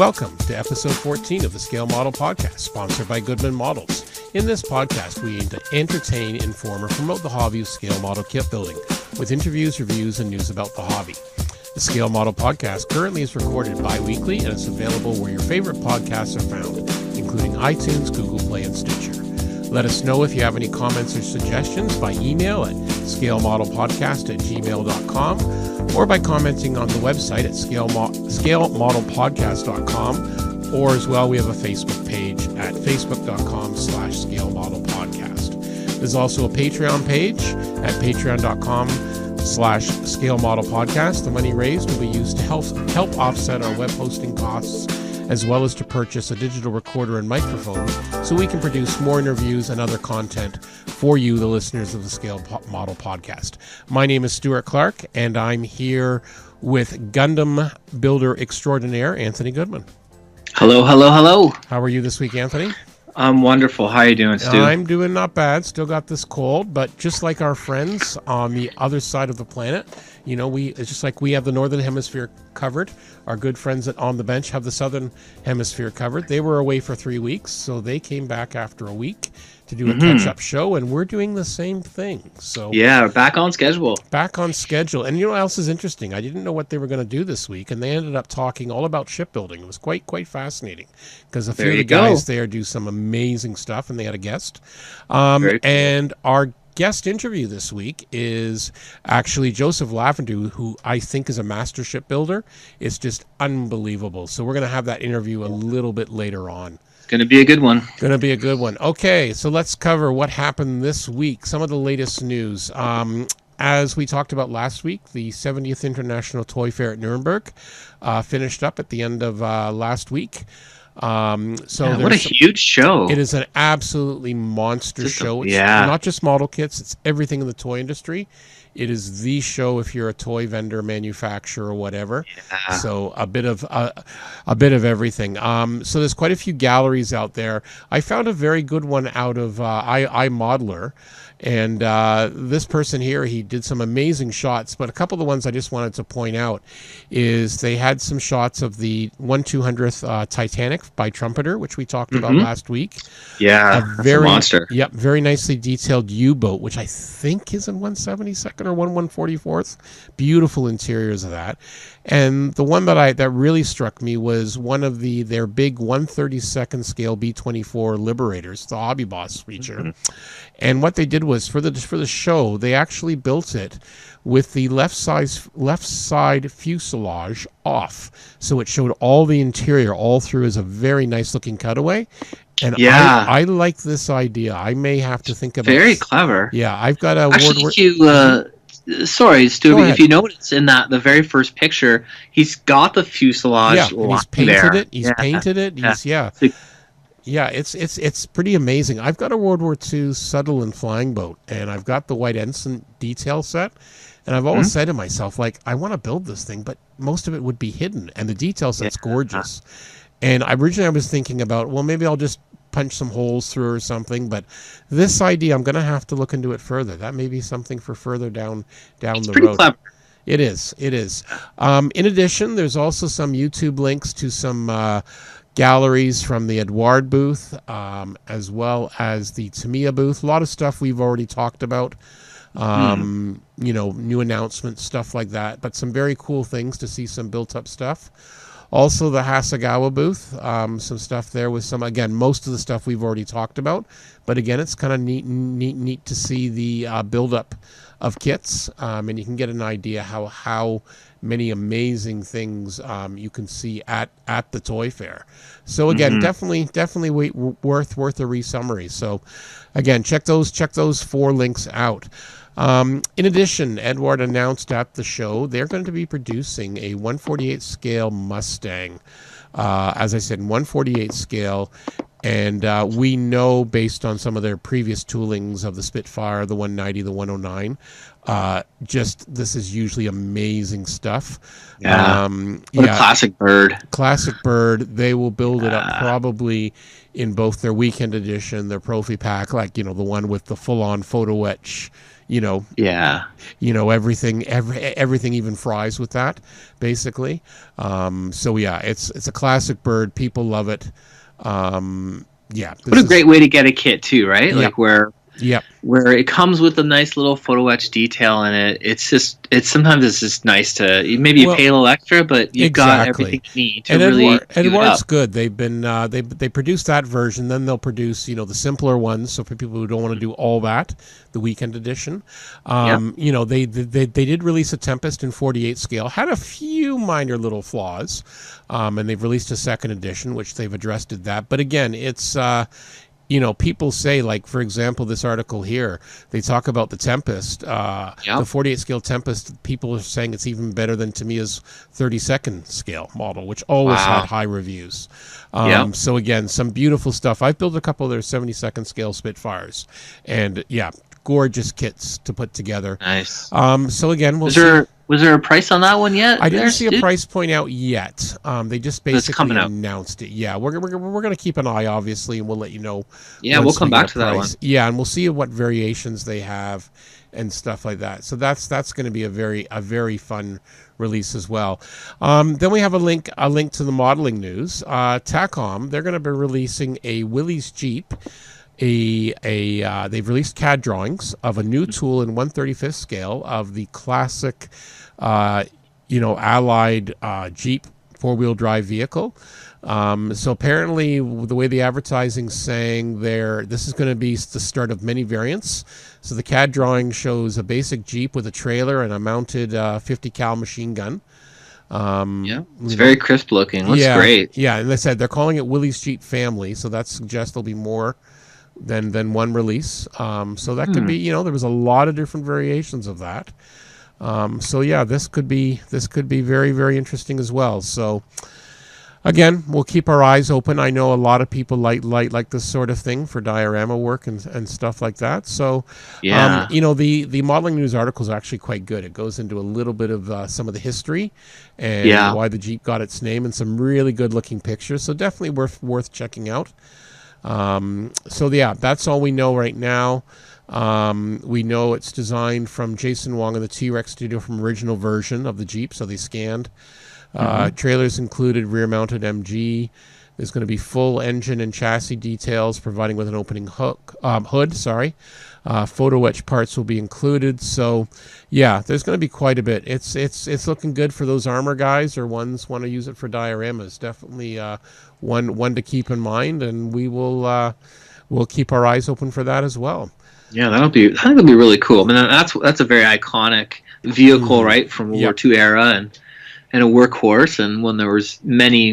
Welcome to episode 14 of the Scale Model Podcast, sponsored by Goodman Models. In this podcast, we aim to entertain, inform, or promote the hobby of scale model kit building with interviews, reviews, and news about the hobby. The Scale Model Podcast currently is recorded bi-weekly and is available where your favorite podcasts are found, including iTunes, Google Play, and Stitcher. Let us know if you have any comments or suggestions by email at scalemodelpodcast@gmail.com or by commenting on the website at scalemodelpodcast.com, or as well, we have a Facebook page at facebook.com/scalemodelpodcast. There's also a Patreon page at patreon.com/scalemodelpodcast. The money raised will be used to help offset our web hosting costs, as well as to purchase a digital recorder and microphone so we can produce more interviews and other content for you, the listeners of the Scale Model Podcast. My name is Stuart Clark, and I'm here with Gundam builder extraordinaire, Anthony Goodman. Hello, hello, hello. How are you this week, Anthony? I'm wonderful. How are you doing, Stu? I'm doing not bad. Still got this cold, but just like our friends on the other side of the planet, you know, it's just like we have the Northern Hemisphere covered. Our good friends at On the Bench have the Southern Hemisphere covered. They were away for 3 weeks, so they came back after a week to do a catch-up show, and we're doing the same thing. So yeah, back on schedule. Back on schedule. And you know what else is interesting? I didn't know what they were going to do this week, and they ended up talking all about shipbuilding. It was quite fascinating because a few of the guys there do some amazing stuff, and they had a guest. And our guest interview this week is actually Joseph Lavendu, who I think is a master shipbuilder. It's just unbelievable. So we're going to have that interview a little bit later on. Going to be a good one. Going to be a good one. Okay, so let's cover what happened this week, some of the latest news. As we talked about last week, the 70th International Toy Fair at Nuremberg finished up at the end of last week. What a huge show. It is an absolutely monster show. It's not just model kits, it's everything in the toy industry. It is the show if you're a toy vendor, manufacturer, or whatever. Yeah. So a bit of everything. So there's quite a few galleries out there. I found a very good one out of iModeler. And this person here, he did some amazing shots, but a couple of the ones I just wanted to point out is they had some shots of the 1/200th Titanic by Trumpeter, which we talked about last week. Yeah, that's a monster. Yep, very nicely detailed U-boat, which I think is in 1/72nd or 1/144th. Beautiful interiors of that. And the one that really struck me was one of their big 1/32nd scale B-24 Liberators, the Hobby Boss feature. And what they did was for the show, they actually built it with the left side fuselage off, so it showed all the interior all through as a very nice looking cutaway. And I like this idea. I may have to think about very clever. Yeah, I've got a sorry, Stu, if you notice in the very first picture, he's got the fuselage. Yeah, and he's painted it. He's painted it. Yeah, it's pretty amazing. I've got a World War II Sutherland flying boat, and I've got the White Ensign detail set, and I've always said to myself, like, I want to build this thing, but most of it would be hidden, and the detail set's gorgeous. And originally I was thinking about, well, maybe I'll just punch some holes through or something, but this idea, I'm going to have to look into it further. That may be something for further down the road. Clever. It is. In addition, there's also some YouTube links to some galleries from the Edouard booth, as well as the Tamiya booth. A lot of stuff we've already talked about, you know, new announcements, stuff like that, but some very cool things to see, some built up stuff. Also the Hasegawa booth, some stuff there with some, again, most of the stuff we've already talked about, but again, it's kind of neat to see the build-up of kits, and you can get an idea how many amazing things you can see at the toy fair. So again, definitely worth a re-summary. So again, check those 4 links out. In addition, Edouard announced at the show they're going to be producing a 1/48 scale Mustang. As I said, 1/48 scale. And we know, based on some of their previous toolings of the Spitfire, the 190, the 109, just this is usually amazing stuff. Yeah. What a classic bird. Classic bird. They will build it up probably in both their weekend edition, their Profi pack, like, the one with the full-on photo etch, Yeah. everything even fries with that, basically. So yeah, it's a classic bird. People love it. Yeah. What a great way to get a kit too, right? Yeah. Like where Yep. where it comes with a nice little photo etch detail in it. It's sometimes it's just nice to maybe you pay a little extra, but you've got everything you need to really. Edouard's good. They've been they produced that version. Then they'll produce the simpler ones. So for people who don't want to do all that, the weekend edition. They did release a Tempest in 48 scale. Had a few minor little flaws, and they've released a second edition, which they've addressed that. But again, it's. People say, like, for example, this article here, they talk about the Tempest, the 48 scale Tempest. People are saying it's even better than Tamiya's 32nd scale model, which always had high reviews. So again, some beautiful stuff. I've built a couple of their 72nd scale Spitfires, and gorgeous kits to put together. Nice. So again, we'll see. Was there a price on that one yet? I didn't see a price point out yet. They just basically announced it. Yeah, we're going to keep an eye, obviously, and we'll let you know. Yeah, we'll come back to that one. Yeah, and we'll see what variations they have and stuff like that. So that's going to be a very fun release as well. Then we have a link to the modeling news. Takom, they're going to be releasing a Willys Jeep. They've released CAD drawings of a new tool in 1/35th scale of the classic, Allied Jeep four-wheel drive vehicle. So apparently, the way the advertising's saying this is going to be the start of many variants. So the CAD drawing shows a basic Jeep with a trailer and a mounted 50 cal machine gun. It's very crisp looking. Looks great. Yeah, and they said they're calling it Willys Jeep Family, so that suggests there'll be more than one release. So that could be, there was a lot of different variations of that. This could be very, very interesting as well. So again, we'll keep our eyes open. I know a lot of people like this sort of thing for diorama work and stuff like that. So the modeling news article is actually quite good. It goes into a little bit of some of the history and why the Jeep got its name, and some really good looking pictures. So definitely worth checking out. That's all we know right now. We know it's designed from Jason Wong of the T-Rex Studio from original version of the Jeep, so they scanned. Trailers included rear-mounted MG. There's going to be full engine and chassis details, providing with an opening hood. Photo etch parts will be included. So, there's going to be quite a bit. It's looking good for those armor guys or ones want to use it for dioramas. Definitely one to keep in mind, and we'll keep our eyes open for that as well. Yeah, I think that'll be really cool. I mean, that's a very iconic vehicle, right, from World War II era, and a workhorse, and when there was many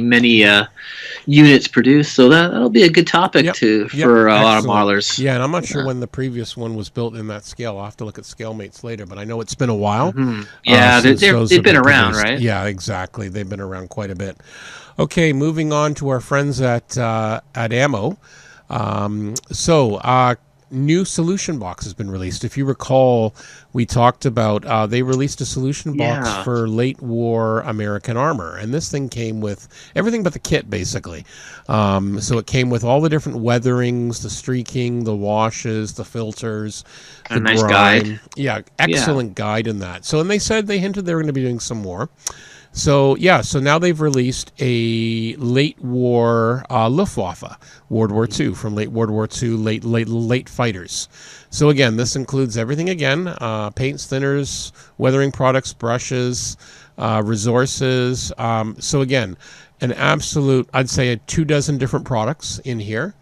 units produced, so that'll be a good topic for a lot of modelers. Yeah, and I'm not sure when the previous one was built in that scale. I'll have to look at scale mates later, but I know it's been a while. Yeah, they've been around, right? Yeah, exactly. They've been around quite a bit. Okay, moving on to our friends at Ammo. New solution box has been released. If you recall, we talked about they released a solution box for late war American armor, and this thing came with everything but the kit, basically. So it came with all the different weatherings, the streaking, the washes, the filters, a nice guide. Yeah, excellent guide in that. So, and they hinted they were going to be doing some more. So now they've released a late war Luftwaffe, World War II, from late World War II, late fighters. So again, this includes everything again: paints, thinners, weathering products, brushes, resources. So again, an absolute, I'd say, 24 different products in here.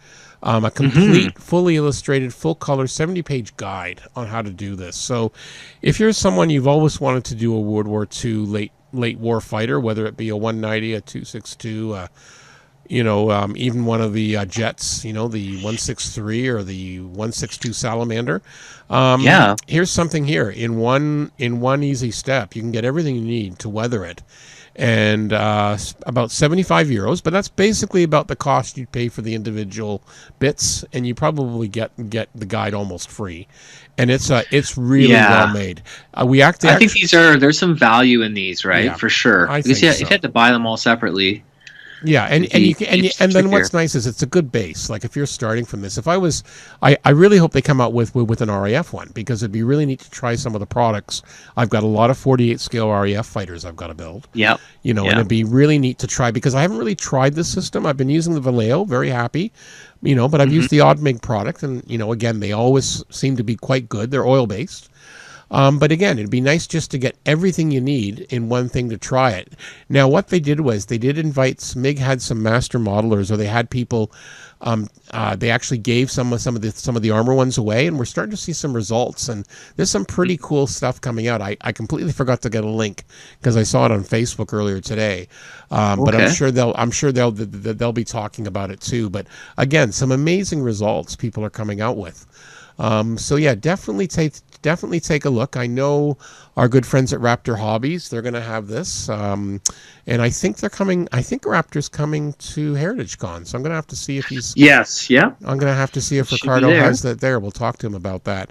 A complete, fully illustrated, full-color, 70-page guide on how to do this. So if you're someone you've always wanted to do a World War II late war fighter, whether it be a 190, a 262, even one of the jets, the 163 or the 162 Salamander. Here's something here in one easy step. You can get everything you need to weather it. and about 75 euros. But that's basically about the cost you'd pay for the individual bits, and you probably get the guide almost free. And it's really well made. I think there's some value in these, right? Yeah, for sure. Because if you had to buy them all separately. Yeah, and then what's nice is it's a good base. Like if you're starting from this, I really hope they come out with an RAF one, because it'd be really neat to try some of the products. I've got a lot of 48 scale RAF fighters I've got to build. Yep. And it'd be really neat to try, because I haven't really tried this system. I've been using the Vallejo, very happy, but I've used the Oddmig product, and again, they always seem to be quite good. They're oil based. But again, it'd be nice just to get everything you need in one thing to try it. Now, what they did was they did invite, SMIG had some master modelers, or they had people, they actually gave some of the armor ones away, and we're starting to see some results, and there's some pretty cool stuff coming out. I completely forgot to get a link because I saw it on Facebook earlier today. But I'm sure they'll be talking about it too. But again, some amazing results people are coming out with. So yeah, definitely take a look. I know our good friends at Raptor Hobbies, they're going to have this, and I think they're coming. I think Raptor's coming to Heritage Con, so I'm going to have to see if he's. Yes, yeah. I'm going to have to see if Ricardo has that there. We'll talk to him about that.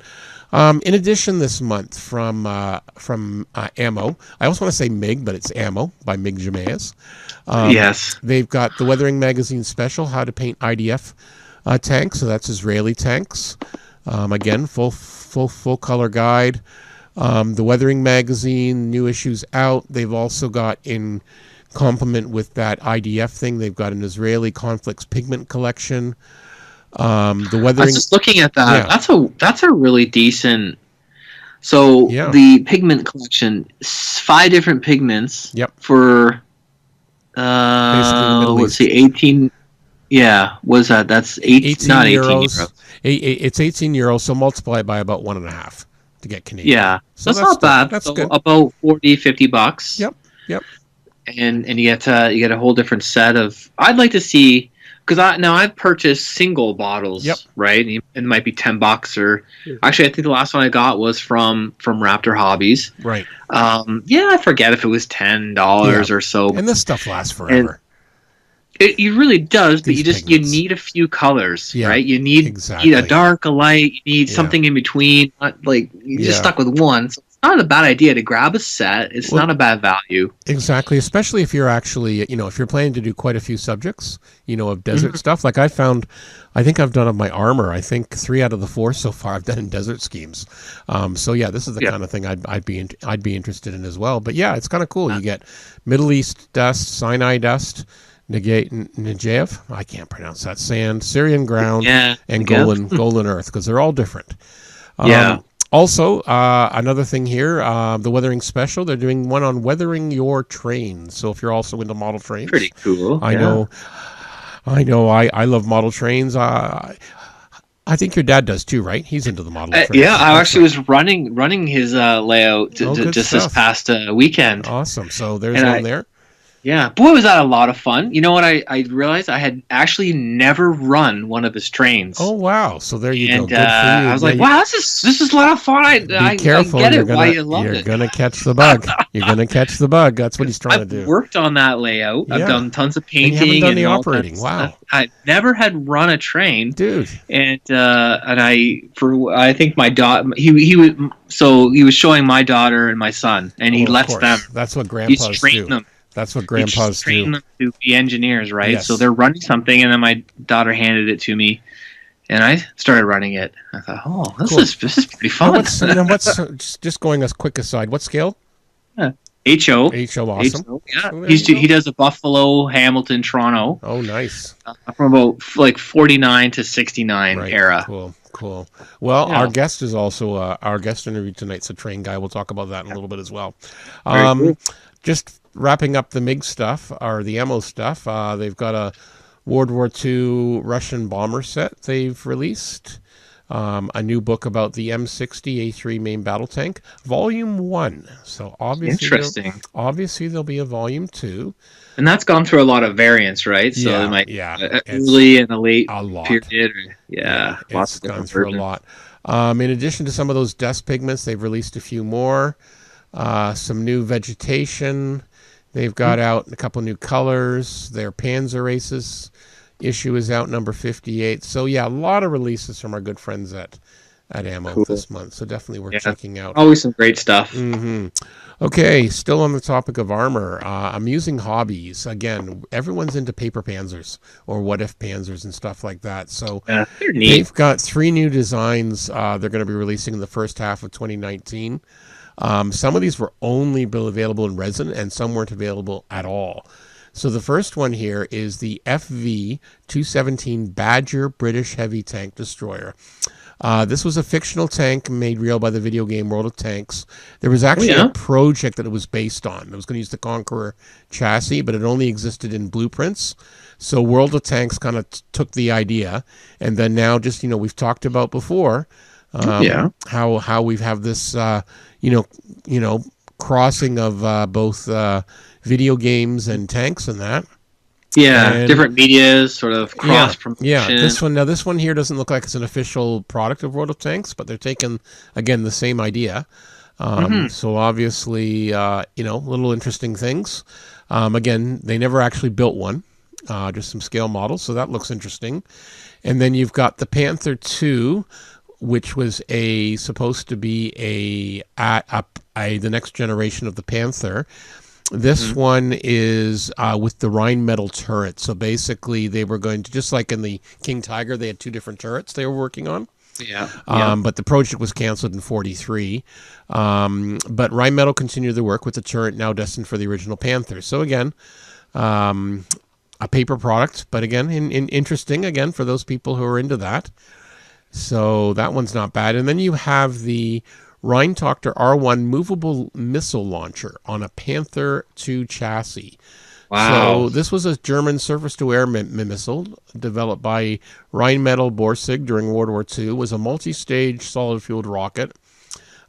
In addition, this month from Ammo, I also want to say MiG, but it's Ammo by MiG Jimenez. Yes, they've got the Weathering Magazine special, How to Paint IDF tanks. So that's Israeli tanks. Again, full color guide. The Weathering Magazine, new issues out. They've also got, in complement with that IDF thing, they've got an Israeli Conflicts Pigment collection. The Weathering. I was just looking at that. Yeah. That's a really decent. So the pigment collection, 5 different pigments. Yep. For let's see, 18. Yeah, was that? That's 18. Not 18 euros. It's 18 euros, so multiply it by about 1.5 to get Canadian. Yeah, so that's not bad. That's good. About $40-$50. Yep. And you get a whole different set of. I'd like to see, because I've purchased single bottles. Yep. Right, and it might be $10 or actually I think the last one I got was from Raptor Hobbies. Right. I forget if it was $10 or so. And this stuff lasts forever. It really does, but you need a few colors, right? You need a dark, a light, you need something in between. Not like you're just stuck with one. So it's not a bad idea to grab a set. It's not a bad value. Exactly, especially if you're actually, if you're planning to do quite a few subjects, of desert stuff. Like I think I've done of my armor, I think 3 out of the 4 so far I've done in desert schemes. So yeah, this is the kind of thing I'd be interested in as well. But yeah, it's kind of cool. You get Middle East dust, Sinai dust, Negev, I can't pronounce that, sand, Syrian ground, and Golan earth, because they're all different. Also, another thing here, the Weathering Special, they're doing one on weathering your trains. So if you're also into model trains. Pretty cool. I know. I love model trains. I think your dad does too, right? He's into the model trains. Yeah, I actually was running his layout just this past weekend. Awesome. So there's one there. Yeah, boy, was that a lot of fun. You know what? I realized I had actually never run one of his trains. Oh wow! So there you go. Good for you. I was like, wow, this is a lot of fun. Be careful. I get it. Why you love it? You're gonna catch the bug. You're gonna catch the bug. That's what he's trying to do. I've worked on that layout. I've done tons of painting. And you haven't done the operating. Wow. I never had run a train, dude. And I think my daughter. He was showing my daughter and my son, and he lets them. That's what grandpas He's trained them. That's what grandpas do. Train them to be engineers, right? Yes. So they're running something, and then my daughter handed it to me, and I started running it. I thought, oh, this is pretty fun. What's just going a quick aside? What scale? HO. HO, awesome. HO, yeah, he does a Buffalo, Hamilton, Toronto. Oh, nice. From about like 49 to 69 era. Cool. Well, our guest is also our guest interview tonight's a train guy. We'll talk about that in a little bit as well. Cool. Just wrapping up the MiG stuff, or the ammo stuff, they've got a World War II Russian bomber set they've released, a new book about the M60 A3 main battle tank, Volume 1. So obviously there'll be a Volume 2. And that's gone through a lot of variants, right? So it might early and a late period. It's gone through a lot. In addition to some of those dust pigments, they've released a few more. Some new vegetation. They've got out a couple new colors. Their Panzer Aces issue is out, number 58. So yeah, a lot of releases from our good friends at Ammo this month. So definitely worth checking out. Always some great stuff. Okay, still on the topic of armor, amusing hobbies. Again, everyone's into paper panzers or what if panzers and stuff like that. So they're neat. They've got 3 new designs they're going to be releasing in the first half of 2019. Some of these were only available in resin, and some weren't available at all. So the first one here is the FV-217 Badger British Heavy Tank Destroyer. This was a fictional tank made real by the video game World of Tanks. There was actually a project that it was based on. It was going to use the Conqueror chassis, but it only existed in blueprints. So World of Tanks kind of took the idea, and then now just, we've talked about before how we have this, crossing of both video games and tanks and that. Yeah, and different medias, sort of cross promotion. Yeah, this one here doesn't look like it's an official product of World of Tanks, but they're taking, again, the same idea. So obviously, little interesting things. Again, they never actually built one, just some scale models, so that looks interesting. And then you've got the Panther 2, which was supposed to be the next generation of the Panther. This one is with the Rheinmetall turret. So basically, they were going to, just like in the King Tiger, they had 2 different turrets they were working on. But the project was canceled in 43. But Rheinmetall continued the work with the turret now destined for the original Panther. So again, a paper product, but again, interesting, again, for those people who are into that. So that one's not bad. And then you have the Rheintochter R1 movable missile launcher on a Panther 2 chassis. Wow. So this was a German surface-to-air missile developed by Rheinmetall Borsig during World War II. It was a multi-stage solid-fueled rocket,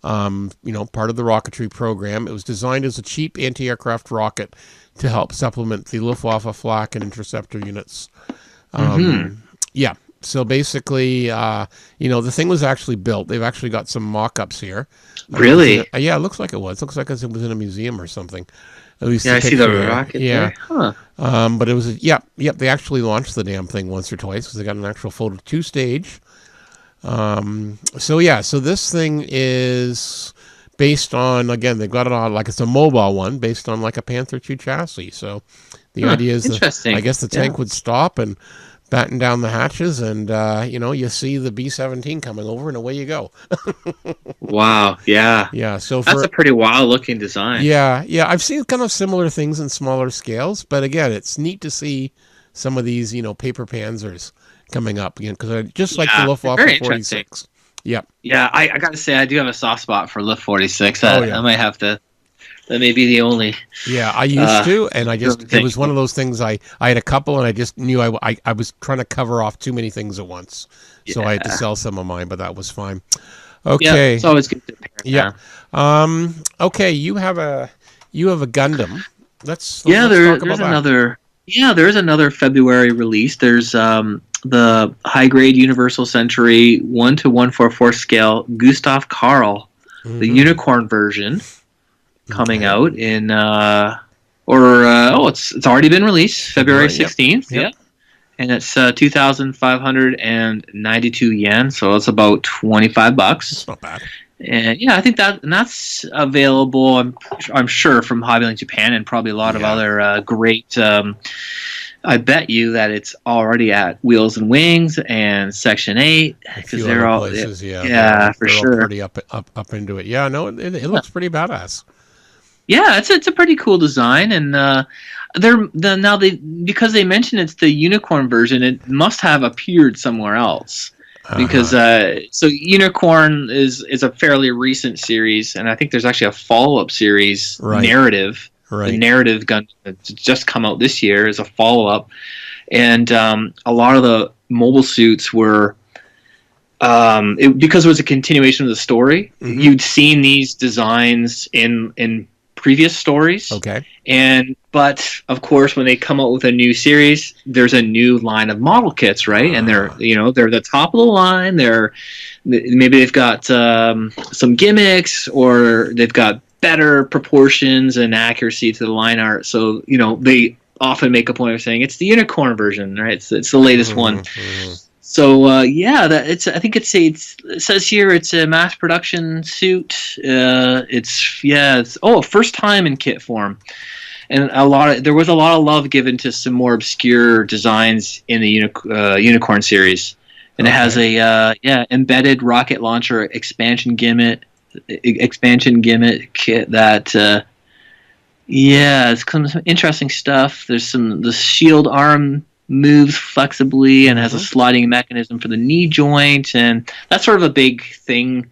part of the rocketry program. It was designed as a cheap anti-aircraft rocket to help supplement the Luftwaffe flak and interceptor units. So basically, the thing was actually built. They've actually got some mock-ups here. Really? It looks like it was. It looks like it was in a museum or something. At least I see the rocket there. Huh. But it was, they actually launched the damn thing once or twice because they got an actual Photo 2 stage. So this thing is based on, again, they've got it on, like it's a mobile one, based on like a Panther 2 chassis. So the idea is that I guess the tank would stop and batten down the hatches, and you see the B-17 coming over, and away you go. Wow, yeah. So that's a pretty wild-looking design. Yeah. I've seen kind of similar things in smaller scales, but again, it's neat to see some of these, paper panzers coming up, because just like the Luftwaffe 46. Yep. Yeah, I got to say, I do have a soft spot for Luft 46. I might have to. That may be the only. Yeah, I used to, and it was one of those things. I had a couple, and I just knew I was trying to cover off too many things at once, so I had to sell some of mine, but that was fine. Okay. Yeah, it's always good to pair. Yeah. Okay, you have a Gundam. Let's talk about another. Yeah, there's another February release. There's the high grade Universal Century 1:144 scale Gustav Karl, the unicorn version. Coming out in it's already been released February 16th. Yep. And it's 2,592 yen, so it's about $25. That's not bad. And I think that's available. I'm sure from Hobbylink Japan and probably a lot of other great. I bet you that it's already at Wheels and Wings and Section 8 because they're all places. They're sure. All pretty up into it. Yeah, no, it looks pretty badass. Yeah, it's a pretty cool design, and because they mentioned it's the unicorn version, it must have appeared somewhere else. Because so Unicorn is a fairly recent series, and I think there's actually a follow-up series, Narrative. Right. The Narrative Gun that's just come out this year is a follow-up, and a lot of the mobile suits were. Because it was a continuation of the story, you'd seen these designs in previous stories. Okay. But of course, when they come out with a new series, there's a new line of model kits, right? And they're the top of the line. Maybe they've got some gimmicks, or they've got better proportions and accuracy to the line art. So, they often make a point of saying it's the unicorn version, right? It's the latest one. So I think it says here it's a mass production suit. It's first time in kit form, and there was a lot of love given to some more obscure designs in the unicorn series, and it has a embedded rocket launcher expansion gimmick kit that it's some interesting stuff. There's the shield arm moves flexibly and has a sliding mechanism for the knee joint, and that's sort of a big thing,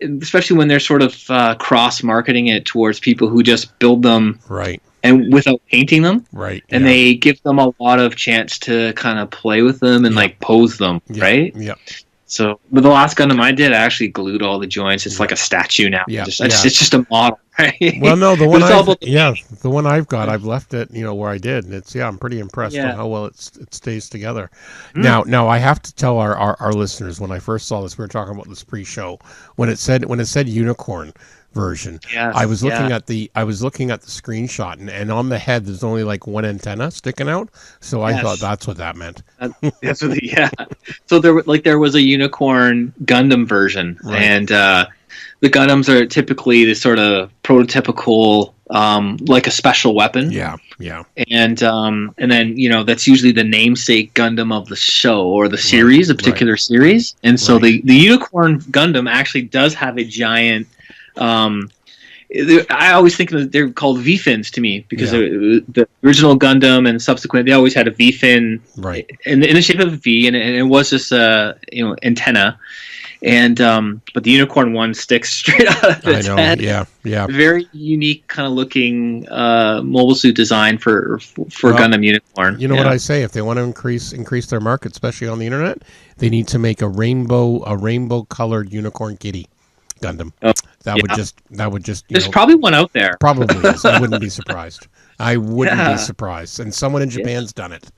especially when they're sort of cross marketing it towards people who just build them right and without painting them, right, and they give them a lot of chance to kind of play with them and like pose them, right? So, but the last Gundam I did, I actually glued all the joints. It's like a statue now. It's just a model, right? Well, no, the one I've got, I've left it, where I did, and I'm pretty impressed on how well it stays together. Now I have to tell our listeners, when I first saw this, we were talking about this pre-show, when it said unicorn version. I was looking at the screenshot, and on the head there's only like one antenna sticking out, so I thought that's what that meant. That's what So there was a unicorn Gundam version, and the Gundams are typically the sort of prototypical like a special weapon. And then that's usually the namesake Gundam of the show or the series, a particular series. And so the unicorn Gundam actually does have a giant I always think that they're called V-fins to me, because the original Gundam and subsequent, they always had a V-fin in the shape of a V, and it was just a antenna. And but the unicorn one sticks straight out of its head. Very unique kind of looking mobile suit design for Gundam Unicorn. You know what I say? If they want to increase their market, especially on the internet, they need to make a rainbow colored unicorn kitty Gundam. That would just there's probably one out there. Probably is. I wouldn't be surprised. Be surprised. And someone in Japan's done it.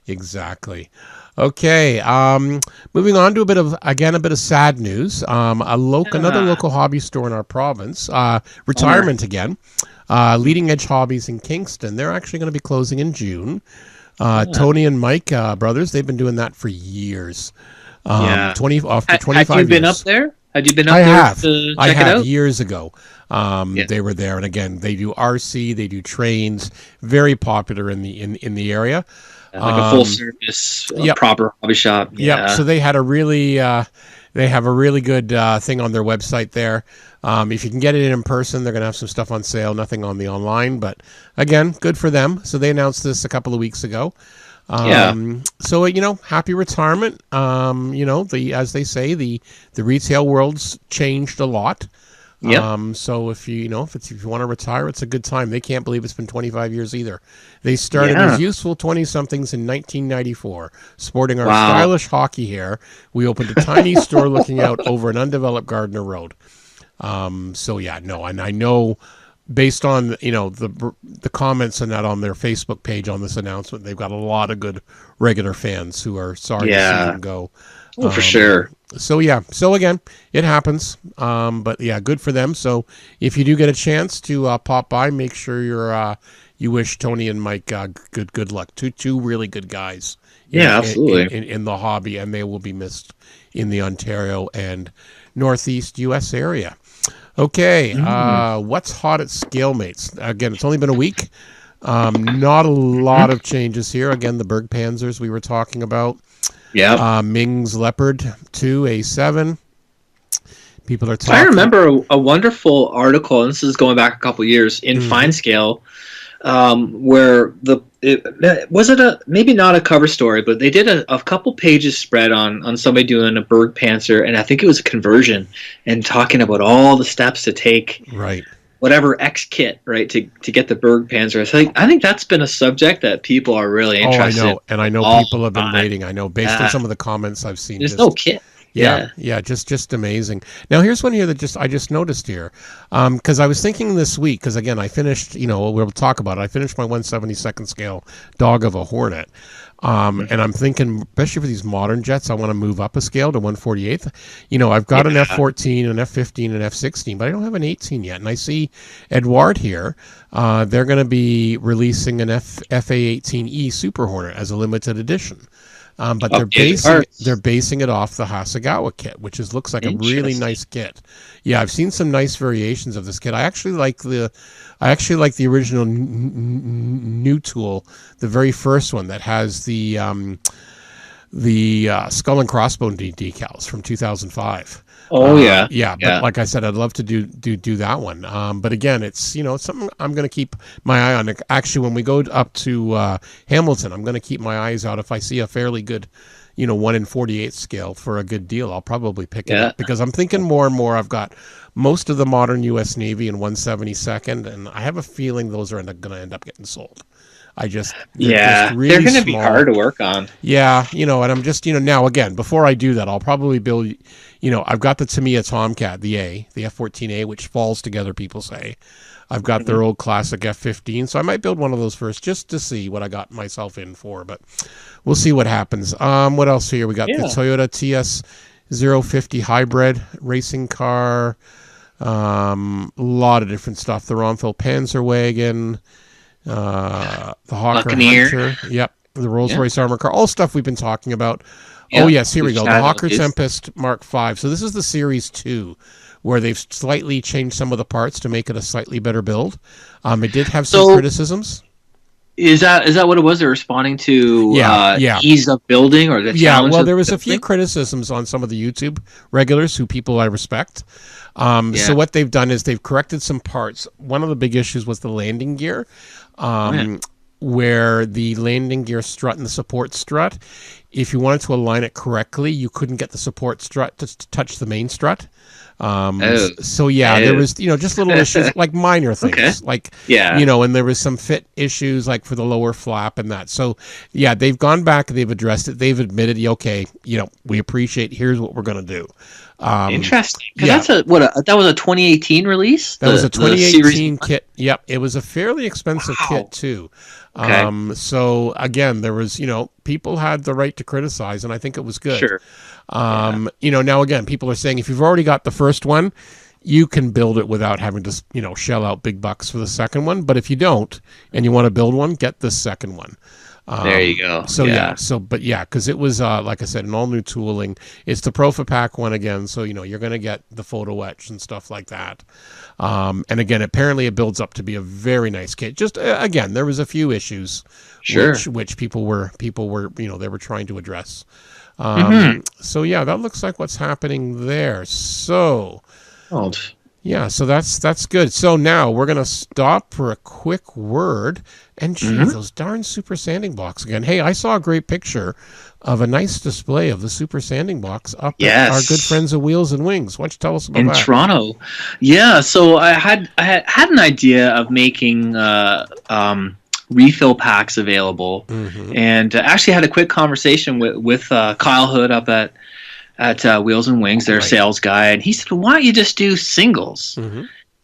Exactly. Okay. Moving on to a bit of sad news. Another local hobby store in our province. Retirement again. Leading Edge Hobbies in Kingston. They're actually going to be closing in June. Tony and Mike brothers. They've been doing that for years. 25 Have you been years. Up there? Had you been up there to check it out? Years ago. They were there, and again, they do RC, they do trains, very popular in the area. Like a full service, proper hobby shop. So they had a really, they have a really good thing on their website there. If you can get it in person, they're going to have some stuff on sale. Nothing on the online, but again, good for them. So they announced this a couple of weeks ago. So happy retirement. As they say, the retail world's changed a lot. So if you want to retire, it's a good time. They can't believe it's been 25 years either. They started as useful 20-somethings in 1994, sporting our stylish hockey hair. We opened a tiny store looking out over an undeveloped Gardner Road. And I know, based on the comments and that on their Facebook page on this announcement, they've got a lot of good regular fans who are sorry to see them go. For sure. So again, it happens. But good for them. So if you do get a chance to pop by, make sure you wish Tony and Mike good luck. Two really good guys. Absolutely. In the hobby, and they will be missed in the Ontario and Northeast U.S. area. Okay, what's hot at Scalemates? Again, it's only been a week. Not a lot of changes here. Again, the Berg Panzers we were talking about. Ming's Leopard 2 A7. People are talking. I remember a wonderful article, and this is going back a couple years, in Fine Scale, where maybe not a cover story, but they did a couple pages spread on somebody doing a Berg Panzer, and I think it was a conversion, and talking about all the steps to take. Right. Whatever X kit, right, to get the Berg Panzer. I think that's been a subject that people are really interested. I know people have been waiting. I know, based on some of the comments I've seen. There's no kit. Yeah, just amazing. Now here's one here that I just noticed here, because I was thinking this week, because again I finished, we'll talk about it. I finished my 1/72nd scale Dog of a Hornet, and I'm thinking, especially for these modern jets, I want to move up a scale to 1/48th. I've got an F-14, an F-15, an F-16, but I don't have an 18 yet. And I see Edouard here. They're going to be releasing an FA-18E Super Hornet as a limited edition. But they're basing it off the Hasegawa kit, which looks like a really nice kit. Yeah, I've seen some nice variations of this kit. I actually like the original new tool, the very first one that has the skull and crossbone decals from 2005. Oh yeah. But like I said, I'd love to do that one. But again, it's it's something I'm going to keep my eye on. Actually, when we go up to Hamilton, I'm going to keep my eyes out. If I see a fairly good, 1/48 scale for a good deal, I'll probably pick it up, because I'm thinking more and more. I've got most of the modern U.S. Navy in 1/72nd, and I have a feeling those are going to end up getting sold. They're just really they're going to be hard to work on. Yeah, and I'm just, now again, before I do that, I'll probably build, I've got the Tamiya Tomcat, the F-14A, which falls together, people say. I've got their old classic F-15, so I might build one of those first just to see what I got myself in for, but we'll see what happens. What else here? We got the Toyota TS050 hybrid racing car, a lot of different stuff. The Ronfil Panzerwagen, the Hawker Hunter, the Rolls-Royce armor car, all stuff we've been talking about. Oh yes, here we go. The Hawker Tempest Mark V. So this is the Series 2, where they've slightly changed some of the parts to make it a slightly better build. It did have some criticisms. Is that what it was? They're responding to ease of building, or the challenge? Well, there was a few criticisms on some of the YouTube regulars, who people I respect. So what they've done is they've corrected some parts. One of the big issues was the landing gear, where the landing gear strut and the support strut, if you wanted to align it correctly, you couldn't get the support strut to touch the main strut. There was, just little issues, like minor things, and there was some fit issues, like for the lower flap and that. So they've gone back, they've addressed it, they've admitted, we appreciate, here's what we're going to do. Interesting. That's that was a 2018 release? That was a 2018 kit. Yep. It was a fairly expensive kit too. Okay. So again, there was, people had the right to criticize, and I think it was good. Sure. Now again, people are saying if you've already got the first one, you can build it without having to, shell out big bucks for the second one. But if you don't, and you want to build one, get the second one. There you go. Because it was, like I said, an all new tooling. It's the Profipac one again, so you're going to get the photo etch and stuff like that. And again, apparently it builds up to be a very nice kit. Just again, there was a few issues, which people were they were trying to address. So that looks like what's happening there. So. So that's good. So now we're going to stop for a quick word. And those darn Super Sanding Blocks again. Hey, I saw a great picture of a nice display of the Super Sanding Blocks up at our good friends of Wheels and Wings. Why don't you tell us about that? In Toronto. Yeah, so I had an idea of making refill packs available, and actually had a quick conversation with Kyle Hood up at Wheels and Wings, their sales guy, and he said, "Why don't you just do singles?"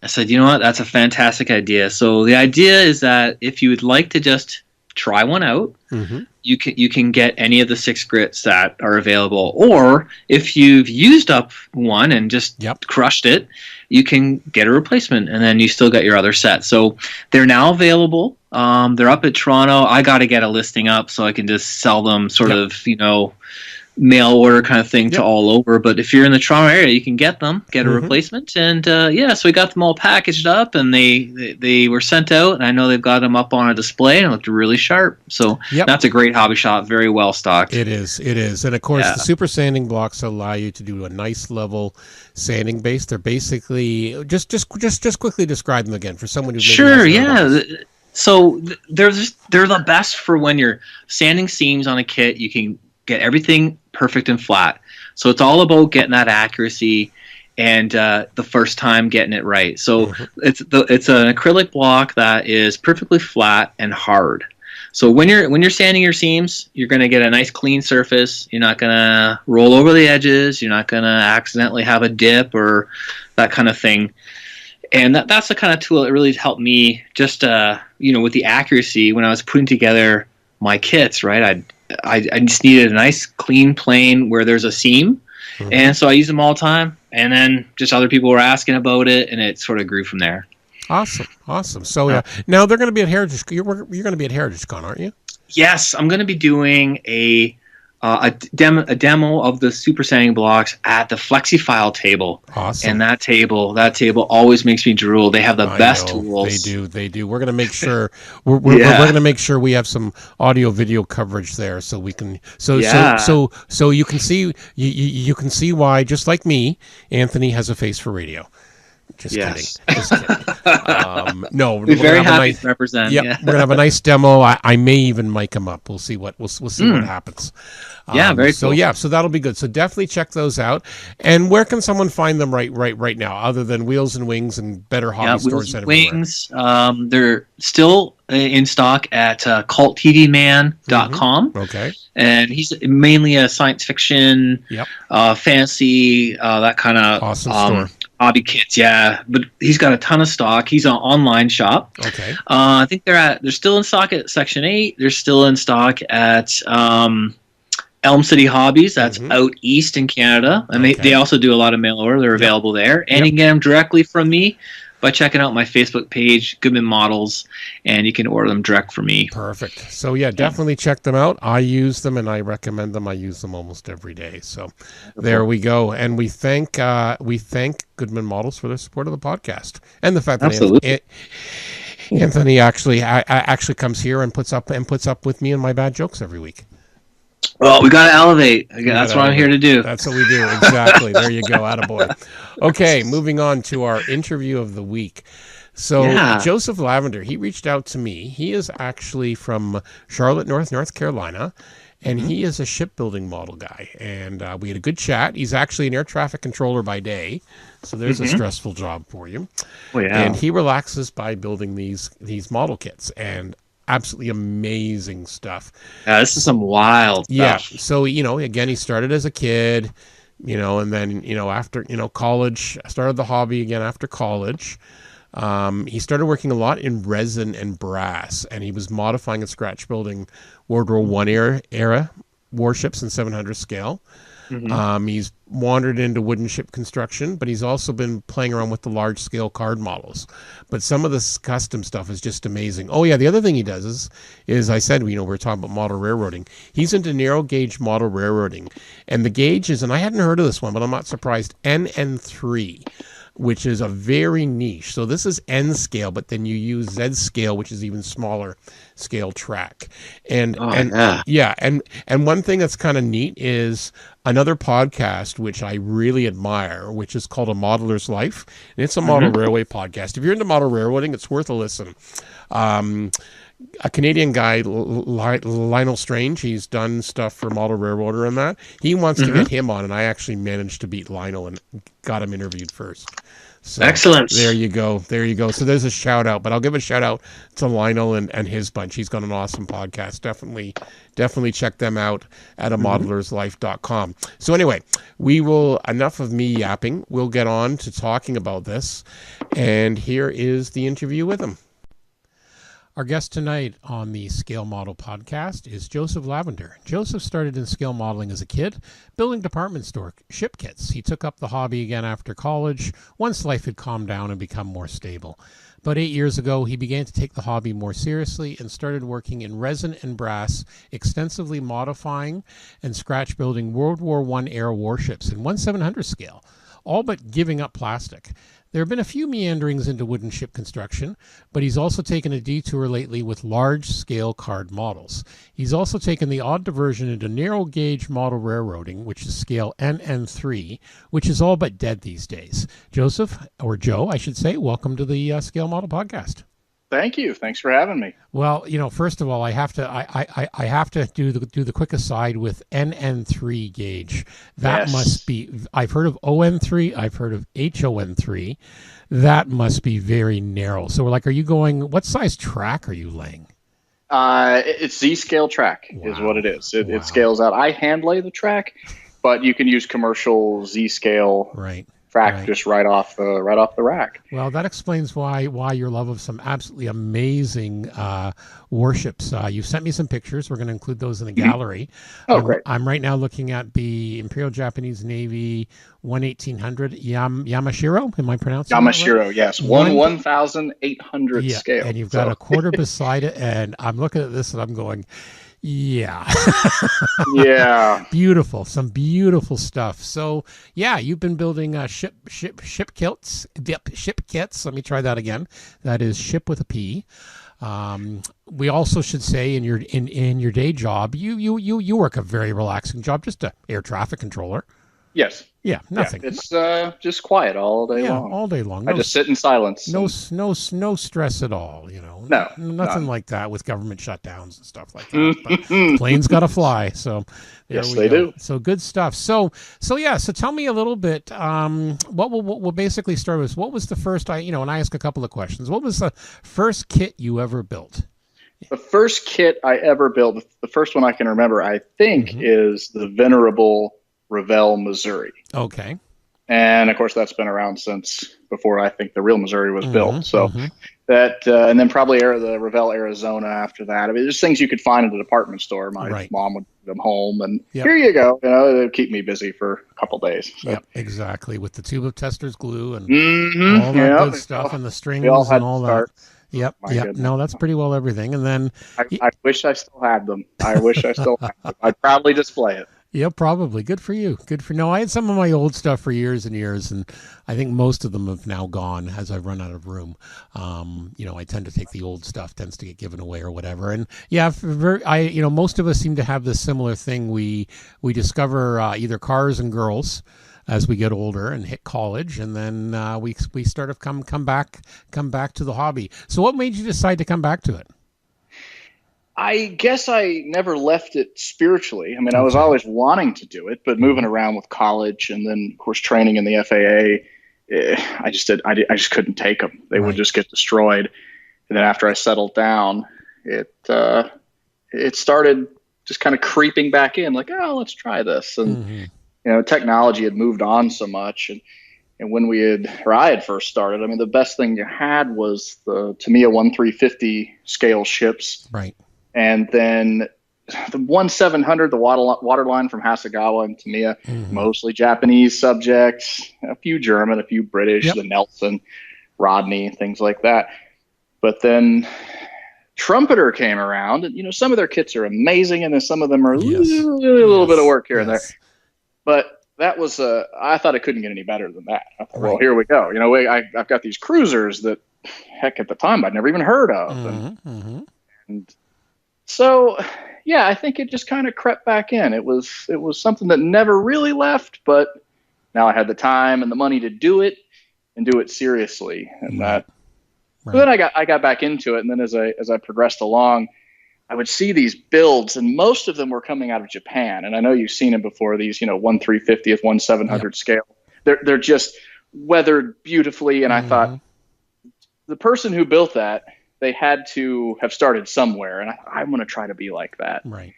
I said, "You know what? That's a fantastic idea." So the idea is that if you would like to just try one out, you can get any of the 6 grits that are available, or if you've used up one and just crushed it, you can get a replacement, and then you still got your other set. So they're now available. They're up at Toronto. I got to get a listing up so I can just sell them sort of, mail order kind of thing to all over. But if you're in the Toronto area, you can get them, get a replacement. And so we got them all packaged up, and they were sent out, and I know they've got them up on a display and looked really sharp. So that's a great hobby shop, very well stocked. It is. And of course, the Super Sanding Blocks allow you to do a nice level sanding base. They're basically just quickly describe them again for someone who's So they're the best for when you're sanding seams on a kit. You can get everything perfect and flat. So it's all about getting that accuracy and the first time getting it right. So it's an acrylic block that is perfectly flat and hard. So when you're sanding your seams, you're going to get a nice clean surface. You're not going to roll over the edges. You're not going to accidentally have a dip or that kind of thing. And that's the kind of tool that really helped me just, with the accuracy when I was putting together my kits, right? I just needed a nice clean plane where there's a seam. Mm-hmm. And so I use them all the time. And then just other people were asking about it, and it sort of grew from there. Awesome. So now they're going to be at Heritage. You're going to be at Heritage Con, aren't you? Yes, I'm going to be doing a demo of the super sanding blocks at the FlexiFile table. Awesome. And that table always makes me drool. They have the best tools. They do. We're going to make sure we're going to make sure we have some audio video coverage there, so we can so you can see you can see why, just like me, Anthony has a face for radio. Just kidding. No, we're very happy to represent. Yep, we're gonna have a nice demo. I may even mic him up. We'll see what happens. Very cool. So that'll be good. So definitely check those out. And where can someone find them right now, other than Wheels and Wings and better hobby stores? Wheels and Wings. They're still in stock at culttvman.com. Mm-hmm. Okay. And he's mainly a science fiction, fantasy, that kind of awesome store. Hobby kits, but he's got a ton of stock. He's an online shop. Okay. I think they're still in stock at Section 8. They're still in stock at Elm City Hobbies. That's out east in Canada, and they also do a lot of mail order. They're available there, and you can get them directly from me by checking out my Facebook page, Goodman Models, and you can order them direct from me. Perfect. So definitely check them out. I use them and I recommend them. I use them almost every day. So there we go. And we thank Goodman Models for their support of the podcast and the fact that Anthony actually comes here and puts up with me and my bad jokes every week. Well, we got to elevate. That's what I'm here to do. That's what we do. Exactly. There you go. Attaboy. Okay, moving on to our interview of the week. So Joseph Lavender, he reached out to me. He is actually from Charlotte, North Carolina, and he is a shipbuilding model guy. And we had a good chat. He's actually an air traffic controller by day, so there's a stressful job for you. Oh, yeah. And he relaxes by building these model kits, and absolutely amazing stuff. Yeah, this is some wild stuff. Yeah. So, again, he started as a kid, and then, after, college, started the hobby again after college. He started working a lot in resin and brass, and he was modifying and scratch building World War I era warships in 700 scale. He's wandered into wooden ship construction, but he's also been playing around with the large scale card models. But some of this custom stuff is just amazing. Oh yeah, the other thing he does is I said, we're talking about model railroading. He's into narrow gauge model railroading, and the gauge is, and I hadn't heard of this one, but I'm not surprised, NN3. Which is a very niche. So this is N scale, but then you use Z scale, which is even smaller scale track. And one thing that's kind of neat is another podcast which I really admire, which is called A Modeler's Life, and it's a model railway podcast. If you're into model railroading, it's worth a listen. A Canadian guy, Lionel Strange, he's done stuff for Model Railroader and that. He wants to get him on, and I actually managed to beat Lionel and got him interviewed first. So, excellent. There you go. So there's a shout out, but I'll give a shout out to Lionel and his bunch. He's got an awesome podcast. Definitely check them out at amodelerslife.com. So anyway, enough of me yapping. We'll get on to talking about this. And here is the interview with him. Our guest tonight on the Scale Model podcast is Joseph Lavender. Joseph started in scale modeling as a kid, building department store ship kits. He took up the hobby again after college, once life had calmed down and become more stable. About 8 years ago, he began to take the hobby more seriously and started working in resin and brass, extensively modifying and scratch building World War I era warships in 1/700 scale, all but giving up plastic. There have been a few meanderings into wooden ship construction, but he's also taken a detour lately with large-scale card models. He's also taken the odd diversion into narrow-gauge model railroading, which is scale NN3, which is all but dead these days. Joseph, or Joe, I should say, welcome to the Scale Model Podcast. Thank you. Thanks for having me. Well, first of all, I have to do the quick aside with NN3 gauge. That must be. I've heard of ON3. I've heard of HON3. That must be very narrow. So we're like, are you going? What size track are you laying? It's Z-scale track is what it is. It Wow. scales out. I hand lay the track, but you can use commercial Z-scale Right. track just right off the rack. Well, that explains why your love of some absolutely amazing warships. You've sent me some pictures. We're going to include those in the gallery. Oh, great. I'm right now looking at the Imperial Japanese Navy 1800 Yamashiro. Am I pronouncing Yamashiro, that right? yes. 1,800 scale. And you've got a quarter beside it. And I'm looking at this and I'm going, yeah. Yeah. Beautiful. Some beautiful stuff. So, yeah, you've been building ship kits. Yep, ship kits. Let me try that again. That is ship with a P. We also should say in your day job, you work a very relaxing job, just a air traffic controller. Yes. Yeah, nothing. Yeah, it's just quiet all day long. All day long. I just sit in silence. No stress at all. No, nothing none. like that with government shutdowns and stuff like that. But planes got to fly, so yes, they do. So good stuff. So tell me a little bit. What we'll basically start with. What was the first? And I ask a couple of questions. What was the first kit you ever built? The first kit I ever built, the first one I can remember, I think, is the venerable Revell Missouri. Okay. And of course, that's been around since before I think the real Missouri was built. So that, and then probably the Revell Arizona after that. I mean, there's things you could find in the department store. My mom would bring them home, and here you go. It would keep me busy for a couple days. So. Yep, exactly. With the tube of Testor's glue and all that good stuff and the strings and all that. Yep. Goodness. No, that's pretty well everything. And then I wish I still had them. I wish I still had them. I'd probably display it. Yeah, probably. Good for you. No, I had some of my old stuff for years and years, and I think most of them have now gone as I've run out of room. I tend to take the old stuff, tends to get given away or whatever. And yeah, most of us seem to have this similar thing. We discover either cars and girls as we get older and hit college, and then we sort of come back to the hobby. So what made you decide to come back to it? I guess I never left it spiritually. I mean, I was always wanting to do it, but moving around with college and then, of course, training in the FAA, I just couldn't take them. They would just get destroyed. And then after I settled down, it started just kind of creeping back in, like, oh, let's try this. And technology had moved on so much, and when I had first started, I mean, the best thing you had was the Tamiya 1350 scale ships. Right. And then the 1700, the waterline from Hasegawa and Tamiya, mostly Japanese subjects, a few German, a few British, the Nelson, Rodney, things like that. But then Trumpeter came around, and some of their kits are amazing, and then some of them are a little bit of work here and there. But that was I thought it couldn't get any better than that. I thought, well, here we go. I've got these cruisers that, heck, at the time I'd never even heard of, and so, yeah, I think it just kind of crept back in. It was something that never really left, but now I had the time and the money to do it and do it seriously. And that. So then I got back into it, and then as I progressed along, I would see these builds, and most of them were coming out of Japan. And I know you've seen them before. These 1/350th, 1/700 scale. They're just weathered beautifully. And I thought, the person who built that, they had to have started somewhere, and I'm going to try to be like that. Right.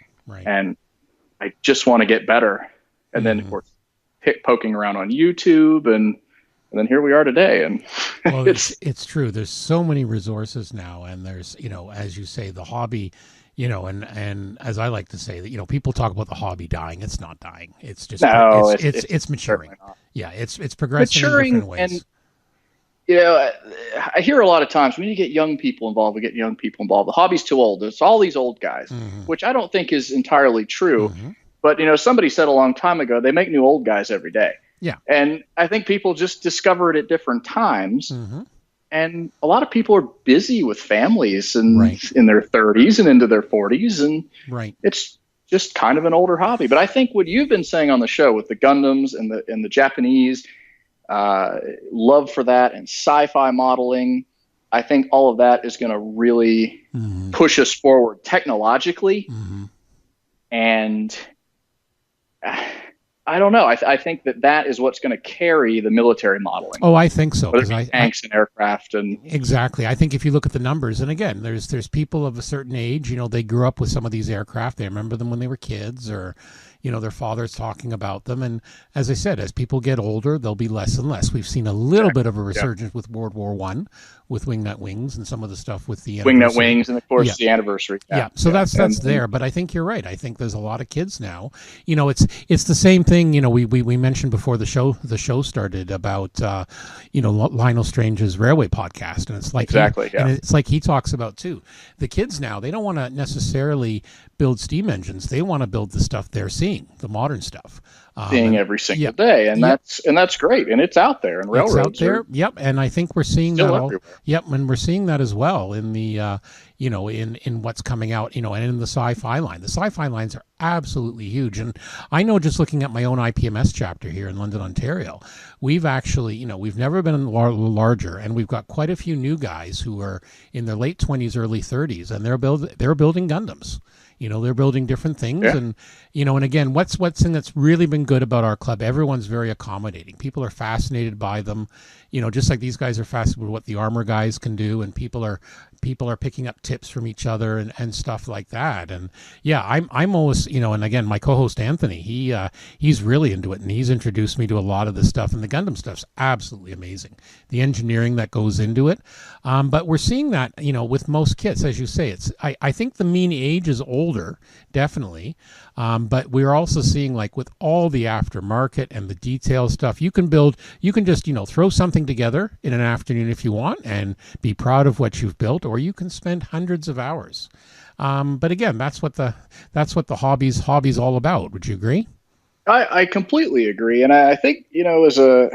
And I just want to get better. And then, of course, poking around on YouTube, and then here we are today. And well, it's true. There's so many resources now, and there's, as you say, the hobby, and as I like to say that, people talk about the hobby dying. It's not dying. It's just, it's maturing. Yeah. It's progressing in different ways. And, I hear a lot of times we need to get young people involved. The hobby's too old. It's all these old guys, which I don't think is entirely true. But, somebody said a long time ago, they make new old guys every day. Yeah. And I think people just discover it at different times. And a lot of people are busy with families and in their 30s and into their 40s. And it's just kind of an older hobby. But I think what you've been saying on the show with the Gundams and the Japanese love for that and sci-fi modeling, I think all of that is going to really push us forward technologically. And I don't know. I think that is what's going to carry the military modeling. Oh, I think so. Because tanks and aircraft and exactly. I think if you look at the numbers, and again, there's people of a certain age. They grew up with some of these aircraft. They remember them when they were kids, or their fathers talking about them. And as I said, as people get older, they'll be less and less. We've seen a little bit of a resurgence with World War One, with Wingnut Wings and some of the stuff with the Wingnut Wings, and of course the anniversary. So that's there. But I think you're right. I think there's a lot of kids now. It's the same thing. We mentioned before the show started about Lionel Strange's Railway podcast, and it's like and it's like he talks about too. The kids now, they don't want to necessarily build steam engines. They want to build the stuff they're seeing, the modern stuff. Seeing every single day, and that's great, and it's out there, and railroads it's out there. And I think we're seeing that everywhere. And we're seeing that as well in the in what's coming out, and in the sci-fi line. The sci-fi lines are absolutely huge, and I know, just looking at my own IPMS chapter here in London, Ontario, we've actually, we've never been larger, and we've got quite a few new guys who are in their late 20s, early 30s, and they're building Gundams. They're building different things, and and again, what's thing that's really been good about our club? Everyone's very accommodating. People are fascinated by them, just like these guys are fascinated with what the armor guys can do, and people are picking up tips from each other and stuff like that. And I'm always, and again, my co-host Anthony, he's really into it, and he's introduced me to a lot of this stuff, and the Gundam stuff's absolutely amazing. The engineering that goes into it, but we're seeing that, with most kits, as you say, I think the mean age is older, definitely. But we're also seeing, like, with all the aftermarket and the detail stuff, you can just, throw something together in an afternoon if you want and be proud of what you've built, or you can spend hundreds of hours. But again, that's what the hobby's all about. Would you agree? I completely agree. And I think, as a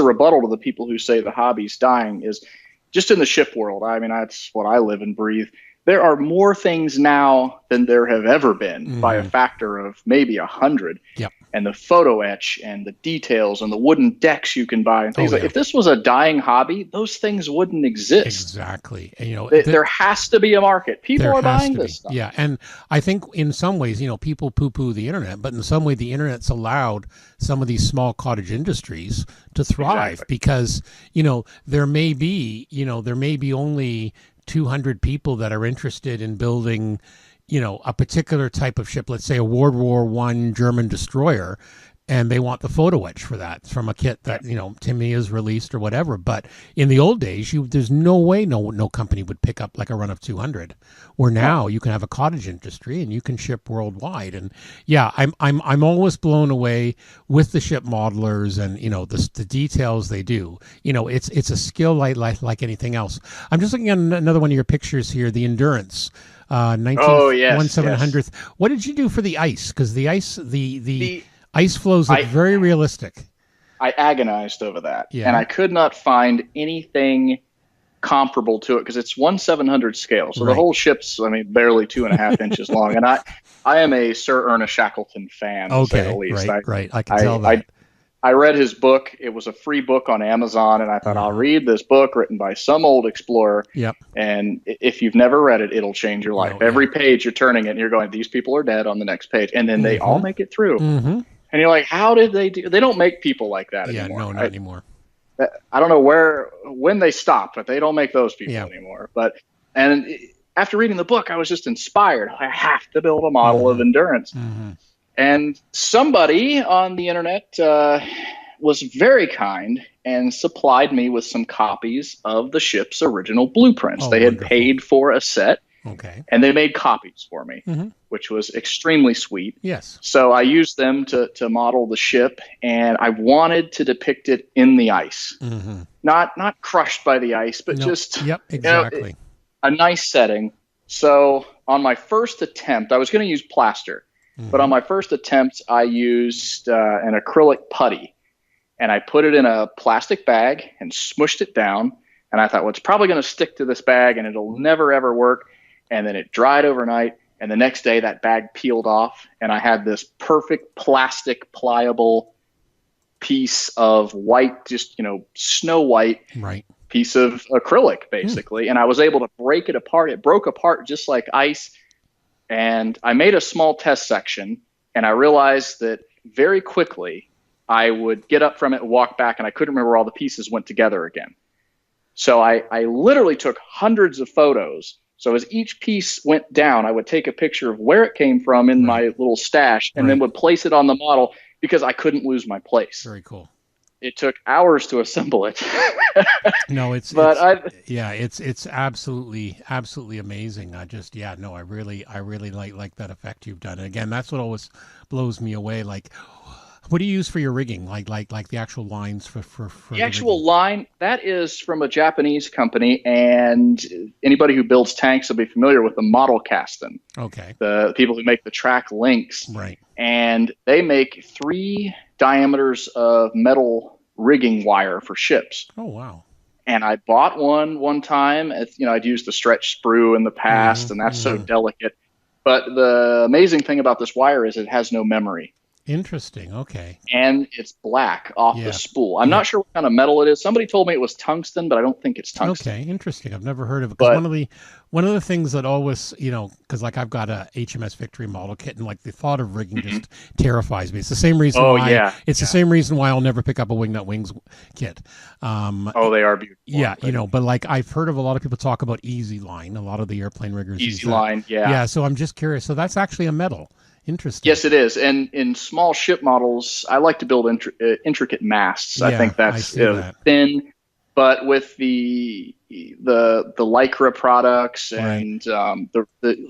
rebuttal to the people who say the hobby's dying is just in the ship world. I mean, that's what I live and breathe. There are more things now than there have ever been, by a factor of maybe 100. Yep. And the photo etch and the details and the wooden decks you can buy and things if this was a dying hobby, those things wouldn't exist. Exactly. And, there has to be a market. People are buying this stuff. Yeah. And I think in some ways, people poo-poo the internet, but in some way the internet's allowed some of these small cottage industries to thrive because, there may be only 200 people that are interested in building, a particular type of ship, let's say a World War I German destroyer, and they want the photo etch for that from a kit that, Tamiya's released or whatever. But in the old days, there's no way no company would pick up like a run of 200. Where now you can have a cottage industry and you can ship worldwide. And I'm always blown away with the ship modelers and the details they do. It's a skill like anything else. I'm just looking at another one of your pictures here, the Endurance. 1700th. What did you do for the ice? Because the ice, the ice flows look very realistic. I agonized over that, and I could not find anything comparable to it because it's 1/700 scale. So the whole ship's, barely 2.5 inches long. And I am a Sir Ernest Shackleton fan, to say the least. Right. I can tell that. I read his book. It was a free book on Amazon, and I thought, I'll read this book written by some old explorer. Yep. And if you've never read it, it'll change your life. Every page you're turning it, and you're going, these people are dead on the next page. And then they all make it through. Mm-hmm. And you're like, how did they do? They don't make people like that anymore. Yeah, no, not anymore. I don't know when they stopped, but they don't make those people anymore. And after reading the book, I was just inspired. I have to build a model of Endurance. Mm-hmm. And somebody on the internet was very kind and supplied me with some copies of the ship's original blueprints. They had paid for a set. Okay. And they made copies for me, which was extremely sweet. Yes. So I used them to model the ship, and I wanted to depict it in the ice. Mm-hmm. Not crushed by the ice, but just exactly. A nice setting. So on my first attempt, I was going to use plaster, but on my first attempt, I used an acrylic putty, and I put it in a plastic bag and smushed it down. And I thought, well, it's probably going to stick to this bag, and it'll never, ever work. And then it dried overnight, and the next day that bag peeled off, and I had this perfect plastic pliable piece of white, just, snow white piece of acrylic, basically. And I was able to break it apart. It broke apart just like ice. And I made a small test section, and I realized that very quickly, I would get up from it and walk back, and I couldn't remember where all the pieces went together again. So I literally took hundreds of photos. So as each piece went down, I would take a picture of where it came from in my little stash, and then would place it on the model because I couldn't lose my place. Very cool. It took hours to assemble it. No, it's absolutely amazing. I really like that effect you've done. And again, that's what always blows me away. Like, what do you use for your rigging? Like the actual lines for the actual line, that is from a Japanese company, and anybody who builds tanks will be familiar with the model casting. Okay. The people who make the track links. Right. And they make 3 diameters of metal rigging wire for ships. Oh, wow. And I bought one time. I'd used the stretch sprue in the past, and that's so delicate. But the amazing thing about this wire is it has no memory. Interesting. Okay. And it's black off the spool. I'm not sure what kind of metal it is. Somebody told me it was tungsten, but I don't think it's tungsten. Okay, interesting. I've never heard of it. Because one of the things that always, because like I've got a HMS Victory model kit, and like the thought of rigging just terrifies me. It's the same reason. The same reason why I'll never pick up a Wingnut Wings kit. They are beautiful. Yeah, but like I've heard of a lot of people talk about Easy Line. A lot of the airplane riggers. Easy Line. Yeah. Yeah. So I'm just curious. So that's actually a metal. Interesting. Yes, it is. And in small ship models, I like to build intricate masts. I think that's thin, but with the Lycra products and the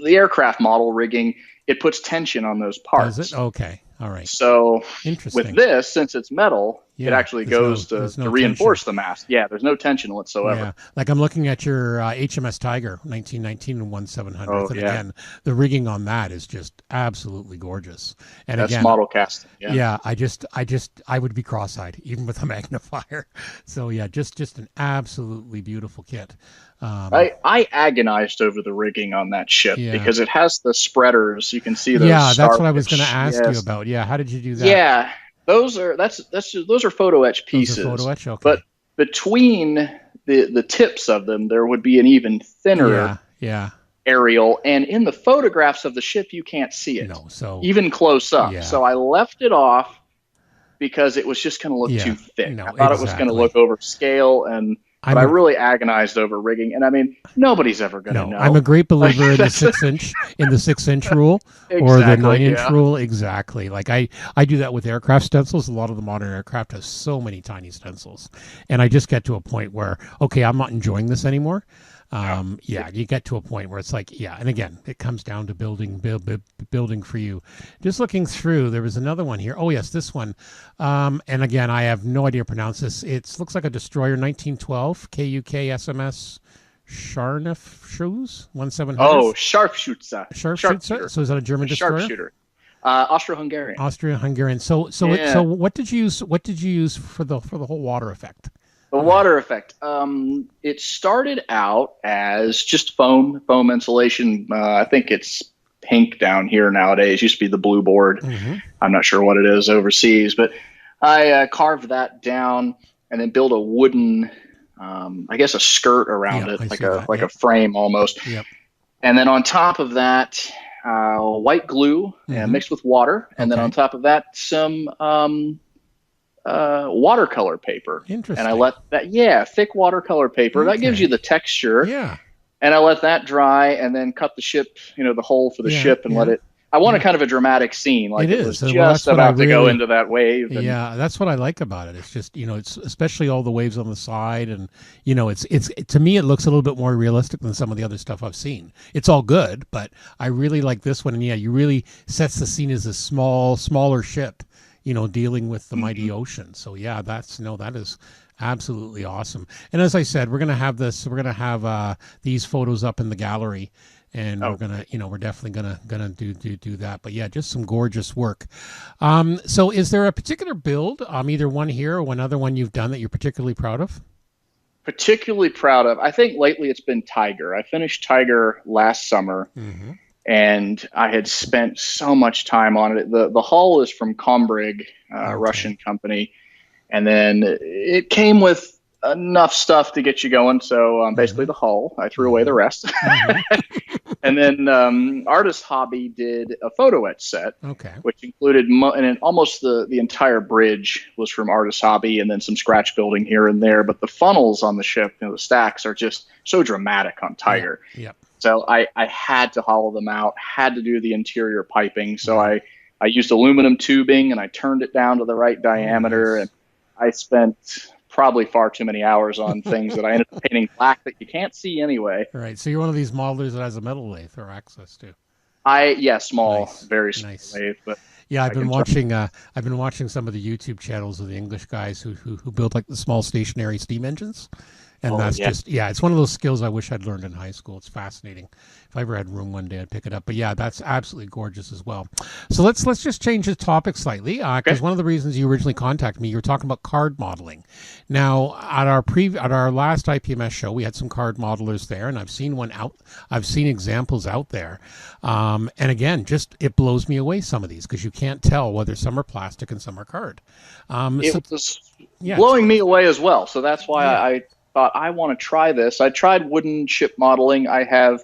aircraft model rigging, it puts tension on those parts. Does it? Okay. All right. So interesting. With this, since it's metal, it actually goes to reinforce the mast. Yeah, there's no tension whatsoever. Yeah. Like I'm looking at your HMS Tiger 1919 and 1700. Again, the rigging on that is just absolutely gorgeous. And that's again, model casting. Yeah. I would be cross-eyed even with a magnifier. So yeah, just an absolutely beautiful kit. I agonized over the rigging on that ship because it has the spreaders. You can see those. Yeah, that's what I was going to ask you about. Yeah, how did you do that? Yeah, those are photo etch pieces. Those are photo etch, okay. But between the tips of them, there would be an even thinner aerial, and in the photographs of the ship, you can't see it. No, so even close up. Yeah. So I left it off because it was just going to look too thick. No, I thought it was going to look over scale and. But I really agonized over rigging, and I mean, nobody's ever going to know. I'm a great believer in the 6-inch rule or the 9-inch rule. Exactly. Like I do that with aircraft stencils. A lot of the modern aircraft has so many tiny stencils, and I just get to a point where, okay, I'm not enjoying this anymore. You get to a point where it's like, and again, it comes down to building for you. Just looking through, there was another one here. Oh yes, this one. And again, I have no idea how to pronounce this. It looks like a destroyer, 1912 KUK SMS Scharfschuss 1700. Oh, Sharpshooter. Sharpshooter. So is that a German destroyer? Sharpshooter. Austro-Hungarian. Austro-Hungarian. So what did you use for the whole water effect? The water effect. It started out as just foam insulation. I think it's pink down here nowadays. Used to be the blue board. Mm-hmm. I'm not sure what it is overseas, but I carved that down and then built a wooden, I guess a skirt around it, like a frame almost. Yep. And then on top of that, white glue mixed with water, and then on top of that, some watercolor paper. Interesting. And I let that, thick watercolor paper. Okay. That gives you the texture. Yeah. And I let that dry and then cut the ship, the hole for the ship and let it. I want a kind of a dramatic scene. Like it was just about to go into that wave. And, that's what I like about it. It's just, it's especially all the waves on the side. And, it's to me, it looks a little bit more realistic than some of the other stuff I've seen. It's all good, but I really like this one. And you really sets the scene as a smaller ship. Dealing with the mighty ocean. So that is absolutely awesome. And as I said, we're going to have these photos up in the gallery, and we're definitely gonna do that. But just some gorgeous work. So is there a particular build, either one here or one other one you've done that you're particularly proud of? Particularly proud of, I think lately it's been Tiger. I finished Tiger last summer. Mm-hmm. And I had spent so much time on it. The hull is from Kombrig, Russian company. And then it came with enough stuff to get you going. So basically the hull, I threw away the rest. And then Artist Hobby did a photo etch set, which included and almost the entire bridge was from Artist Hobby, and then some scratch building here and there. But the funnels on the ship, the stacks, are just so dramatic on Tiger. Yep. So I had to hollow them out, had to do the interior piping. So I used aluminum tubing, and I turned it down to the right diameter, and I spent probably far too many hours on things that I ended up painting black that you can't see anyway. Right. So you're one of these modelers that has a metal lathe or access to. Small, very small lathe, but yeah, I've been watching some of the YouTube channels of the English guys who build like the small stationary steam engines. And it's one of those skills I wish I'd learned in high school. It's fascinating. If I ever had room one day, I'd pick it up. But yeah, that's absolutely gorgeous as well. So let's just change the topic slightly, because one of the reasons you originally contacted me, you were talking about card modeling. Now, at our last IPMS show, we had some card modelers there, and I've seen examples out there. And again, it blows me away, some of these, because you can't tell whether some are plastic and some are card. It was blowing me away as well. So that's why I thought I want to try this. I tried wooden ship modeling. I have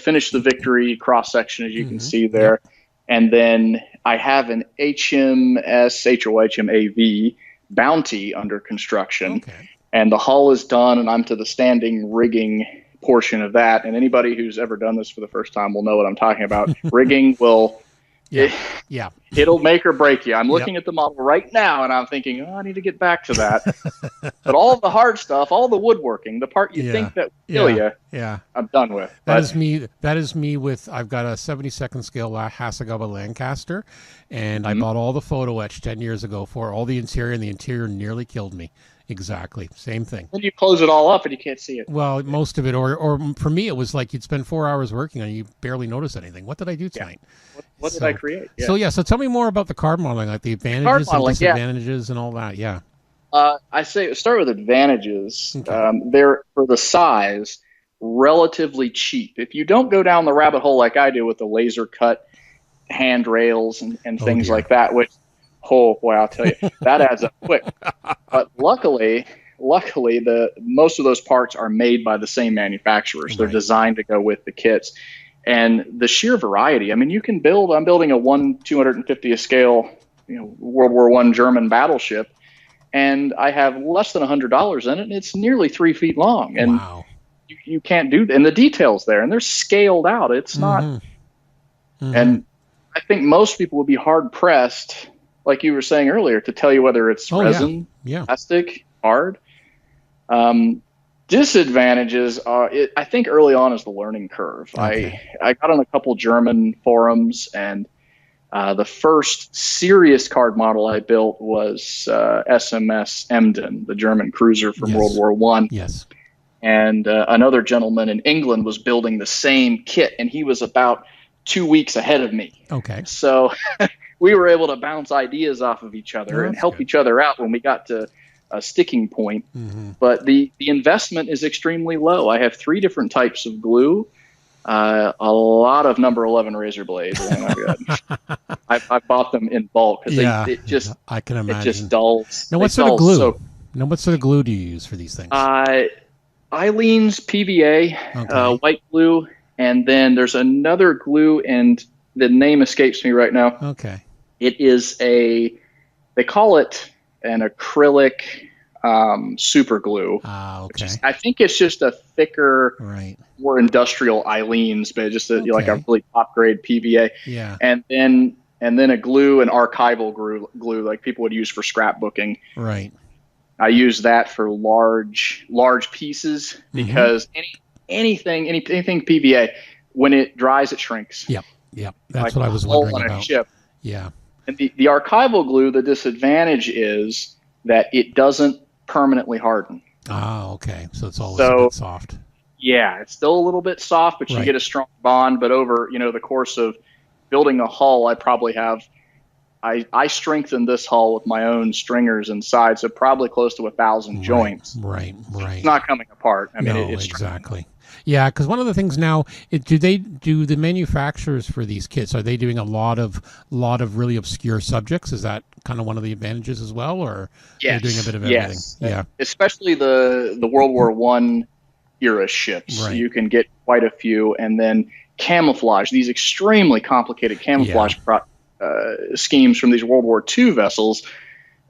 finished the Victory cross section, as you can see there, and then I have an HMS HOHMAV Bounty under construction, and the hull is done, and I'm to the standing rigging portion of that. And anybody who's ever done this for the first time will know what I'm talking about. Rigging will. It'll make or break you. I'm looking at the model right now, and I'm thinking, I need to get back to that. But all of the hard stuff, all the woodworking, the part you think that will kill you, I'm done with. That is me with, I've got a 72nd scale Hasegawa Lancaster, and I bought all the photo etch 10 years ago for all the interior, and the interior nearly killed me. Exactly. Same thing. Then you close it all up and you can't see it. Well, most of it, or for me, it was like you'd spend 4 hours working on it, you barely notice anything. What did I do tonight? What did I create? So tell me more about the card modeling, like the advantages and disadvantages and all that. Yeah. I say start with advantages. They're, for the size, relatively cheap. If you don't go down the rabbit hole like I do with the laser cut handrails and things like that, which, oh boy, I'll tell you, that adds up quick. But luckily, most of those parts are made by the same manufacturers. They're designed to go with the kits. And the sheer variety, I mean, you can build, I'm building a 1/250th scale, World War I German battleship, and I have less than $100 in it, and it's nearly 3 feet long. And you can't do that. And the details there, and they're scaled out. It's not, and I think most people would be hard pressed, like you were saying earlier, to tell you whether it's resin, plastic, hard. Disadvantages are, I think early on is the learning curve. I got on a couple German forums, and the first serious card model I built was SMS Emden, the German cruiser from World War I. Yes. And another gentleman in England was building the same kit, and he was about 2 weeks ahead of me. Okay. So we were able to bounce ideas off of each other and help each other out when we got to a sticking point. But the investment is extremely low. I have 3 different types of glue, a lot of number 11 razor blades. I bought them in bulk because I can imagine. It just dulls. Now, what sort of glue? What sort of glue do you use for these things? Eileen's PVA, white glue, and then there's another glue, and the name escapes me right now. Okay. It is they call it an acrylic super glue. Okay. I think it's just a thicker, more industrial Eileen's, but just like a really top grade PVA. Yeah. And then a glue, an archival glue like people would use for scrapbooking. Right. I use that for large pieces because anything PVA, when it dries, it shrinks. Yep. That's what I was wondering on about. A ship. Yeah. And the archival glue, the disadvantage is that it doesn't permanently harden. Okay. So it's always a bit soft. Yeah, it's still a little bit soft, but you get a strong bond. But over the course of building a hull, I probably have I strengthened this hull with my own stringers inside, so probably close to 1,000 joints. Right. It's not coming apart. I mean, it's exactly. Yeah, because one of the things now, do the manufacturers for these kits, are they doing a lot of really obscure subjects? Is that kind of one of the advantages as well, or they're doing a bit of everything? Yeah, especially the World War I era ships. You can get quite a few, and then camouflage, these extremely complicated camouflage schemes from these World War II vessels,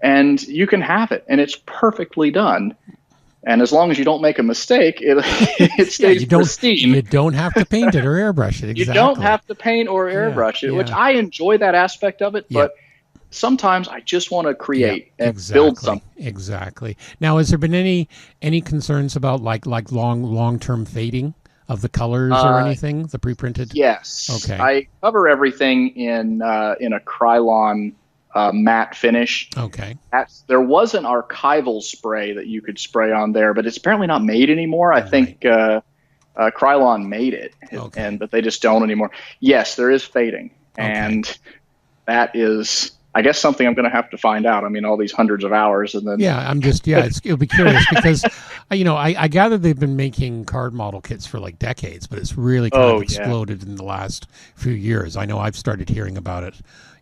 and you can have it, and it's perfectly done. And as long as you don't make a mistake, it stays pristine. You don't have to paint it or airbrush it. Exactly. You don't have to paint or airbrush it, which I enjoy that aspect of it, but sometimes I just want to create and build something. Exactly. Now, has there been any concerns about like long-term fading of the colors or anything? The pre-printed? Yes. Okay. I cover everything in a Krylon matte finish. Okay. There was an archival spray that you could spray on there, but it's apparently not made anymore. I think Krylon made it, but they just don't anymore. Yes, there is fading, and that is, I guess, something I'm going to have to find out. I mean, all these hundreds of hours, and then it'll be curious because I gather they've been making card model kits for like decades, but it's really kind of exploded in the last few years. I know I've started hearing about it,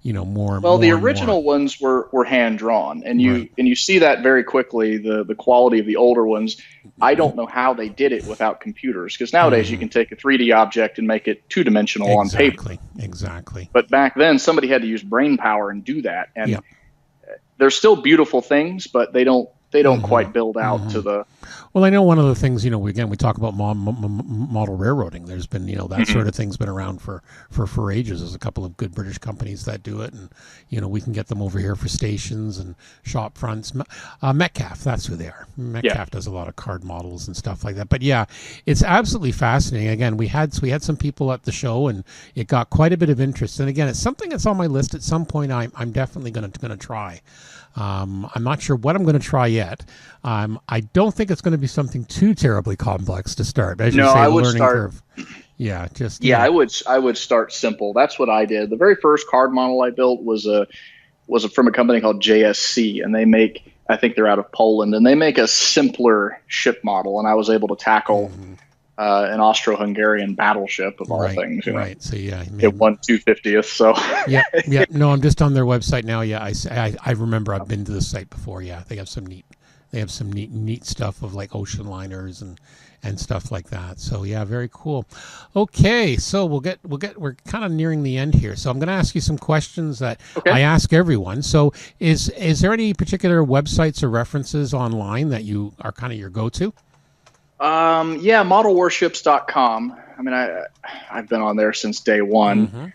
more. Well, the original ones were hand drawn, and you see that very quickly. The quality of the older ones, I don't know how they did it without computers, because nowadays you can take a 3D object and make it two-dimensional on paper. Exactly. But back then, somebody had to use brain power and do that, and they're still beautiful things, but they don't quite build out to the. Well, I know one of the things, we talk about model railroading. There's been, that sort of thing's been around for ages. There's a couple of good British companies that do it, and, we can get them over here for stations and shop fronts. Metcalf, that's who they are. Metcalf does a lot of card models and stuff like that. But yeah, it's absolutely fascinating. Again, we had some people at the show, and it got quite a bit of interest. And again, it's something that's on my list at some point. I'm definitely going to try. I'm not sure what I'm going to try yet. I don't think it's going to be something too terribly complex to start. As you say, I would learning start. Curve. Yeah, just I would start simple. That's what I did. The very first card model I built was from a company called JSC, and I think they're out of Poland, and they make a simpler ship model, and I was able to tackle an Austro-Hungarian battleship of all things. Right. So it won 250th. So yeah. No, I'm just on their website now. Yeah, I remember I've been to the site before. Yeah, they have some neat stuff of like ocean liners and stuff like that. So yeah, very cool. Okay, so we're kind of nearing the end here. So I'm going to ask you some questions that I ask everyone. So is there any particular websites or references online that you are kind of your go-to? Modelwarships.com. I mean, I've been on there since day one.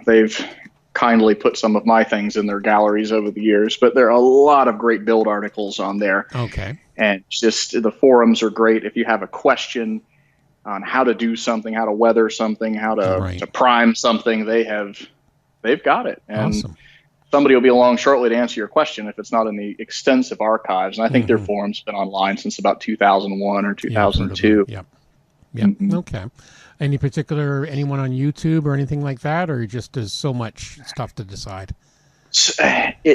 They've kindly put some of my things in their galleries over the years, but there are a lot of great build articles on there. Okay. And just the forums are great. If you have a question on how to do something, how to weather something, how to prime something, they've got it. And somebody will be along shortly to answer your question if it's not in the extensive archives. And I think their forum's been online since about 2001 or 2002. Yep. Okay. Anyone on YouTube or anything like that, or just there's so much stuff to decide?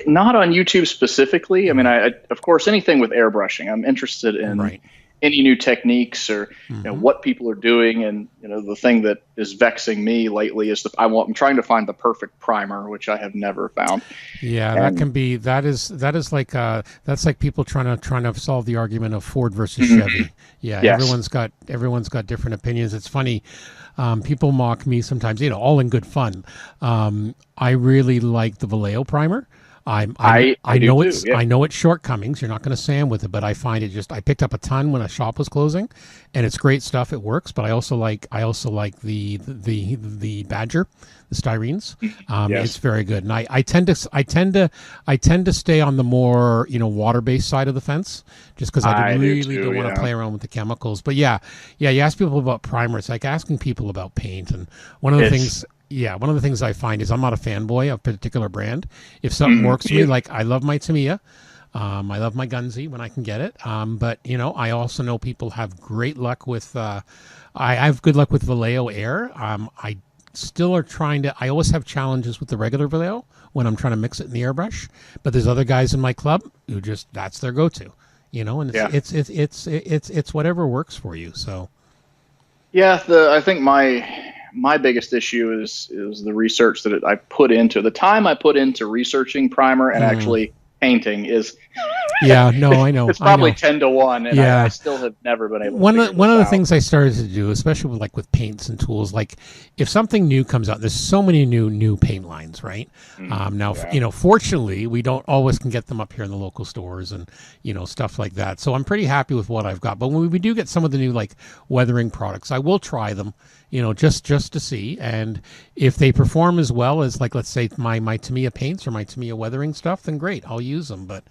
Not on YouTube specifically. I mean, of course, anything with airbrushing, I'm interested in any new techniques or what people are doing. And the thing that is vexing me lately is I'm trying to find the perfect primer, which I have never found. Yeah, that is like that's like people trying to solve the argument of Ford versus Chevy. Yeah, everyone's got different opinions. It's funny. People mock me sometimes, all in good fun. I really like the Vallejo primer. I know its shortcomings. You're not going to say I'm with it, but I find I picked up a ton when a shop was closing, and it's great stuff. It works, but I also like the Badger, the styrenes. It's very good, and I tend to stay on the more water-based side of the fence, just because I really don't want to play around with the chemicals. But yeah, you ask people about primer. It's like asking people about paint, and one of the things I find is I'm not a fanboy of a particular brand. If something works for me, like I love my Tamiya, I love my Gunze when I can get it. But I also know people have great luck with. I have good luck with Vallejo Air. I still are trying to. I always have challenges with the regular Vallejo when I'm trying to mix it in the airbrush. But there's other guys in my club who that's their go-to. And it's whatever works for you. So. Yeah, I think my biggest issue is the research that I put into the time I put into researching primer and actually painting is Yeah, no, I know. It's probably I know. 10-1, and Yeah. I still have never been able to One figure of the this out. things I started to do, especially with like with paints and tools, like if something new comes out, there's so many new paint lines, right? Now, Yeah. fortunately, we don't always can get them up here in the local stores and stuff like that. So I'm pretty happy with what I've got. But when we do get some of the new like weathering products, I will try them, just to see. And if they perform as well as like let's say my Tamiya paints or my Tamiya weathering stuff, then great, I'll use them. But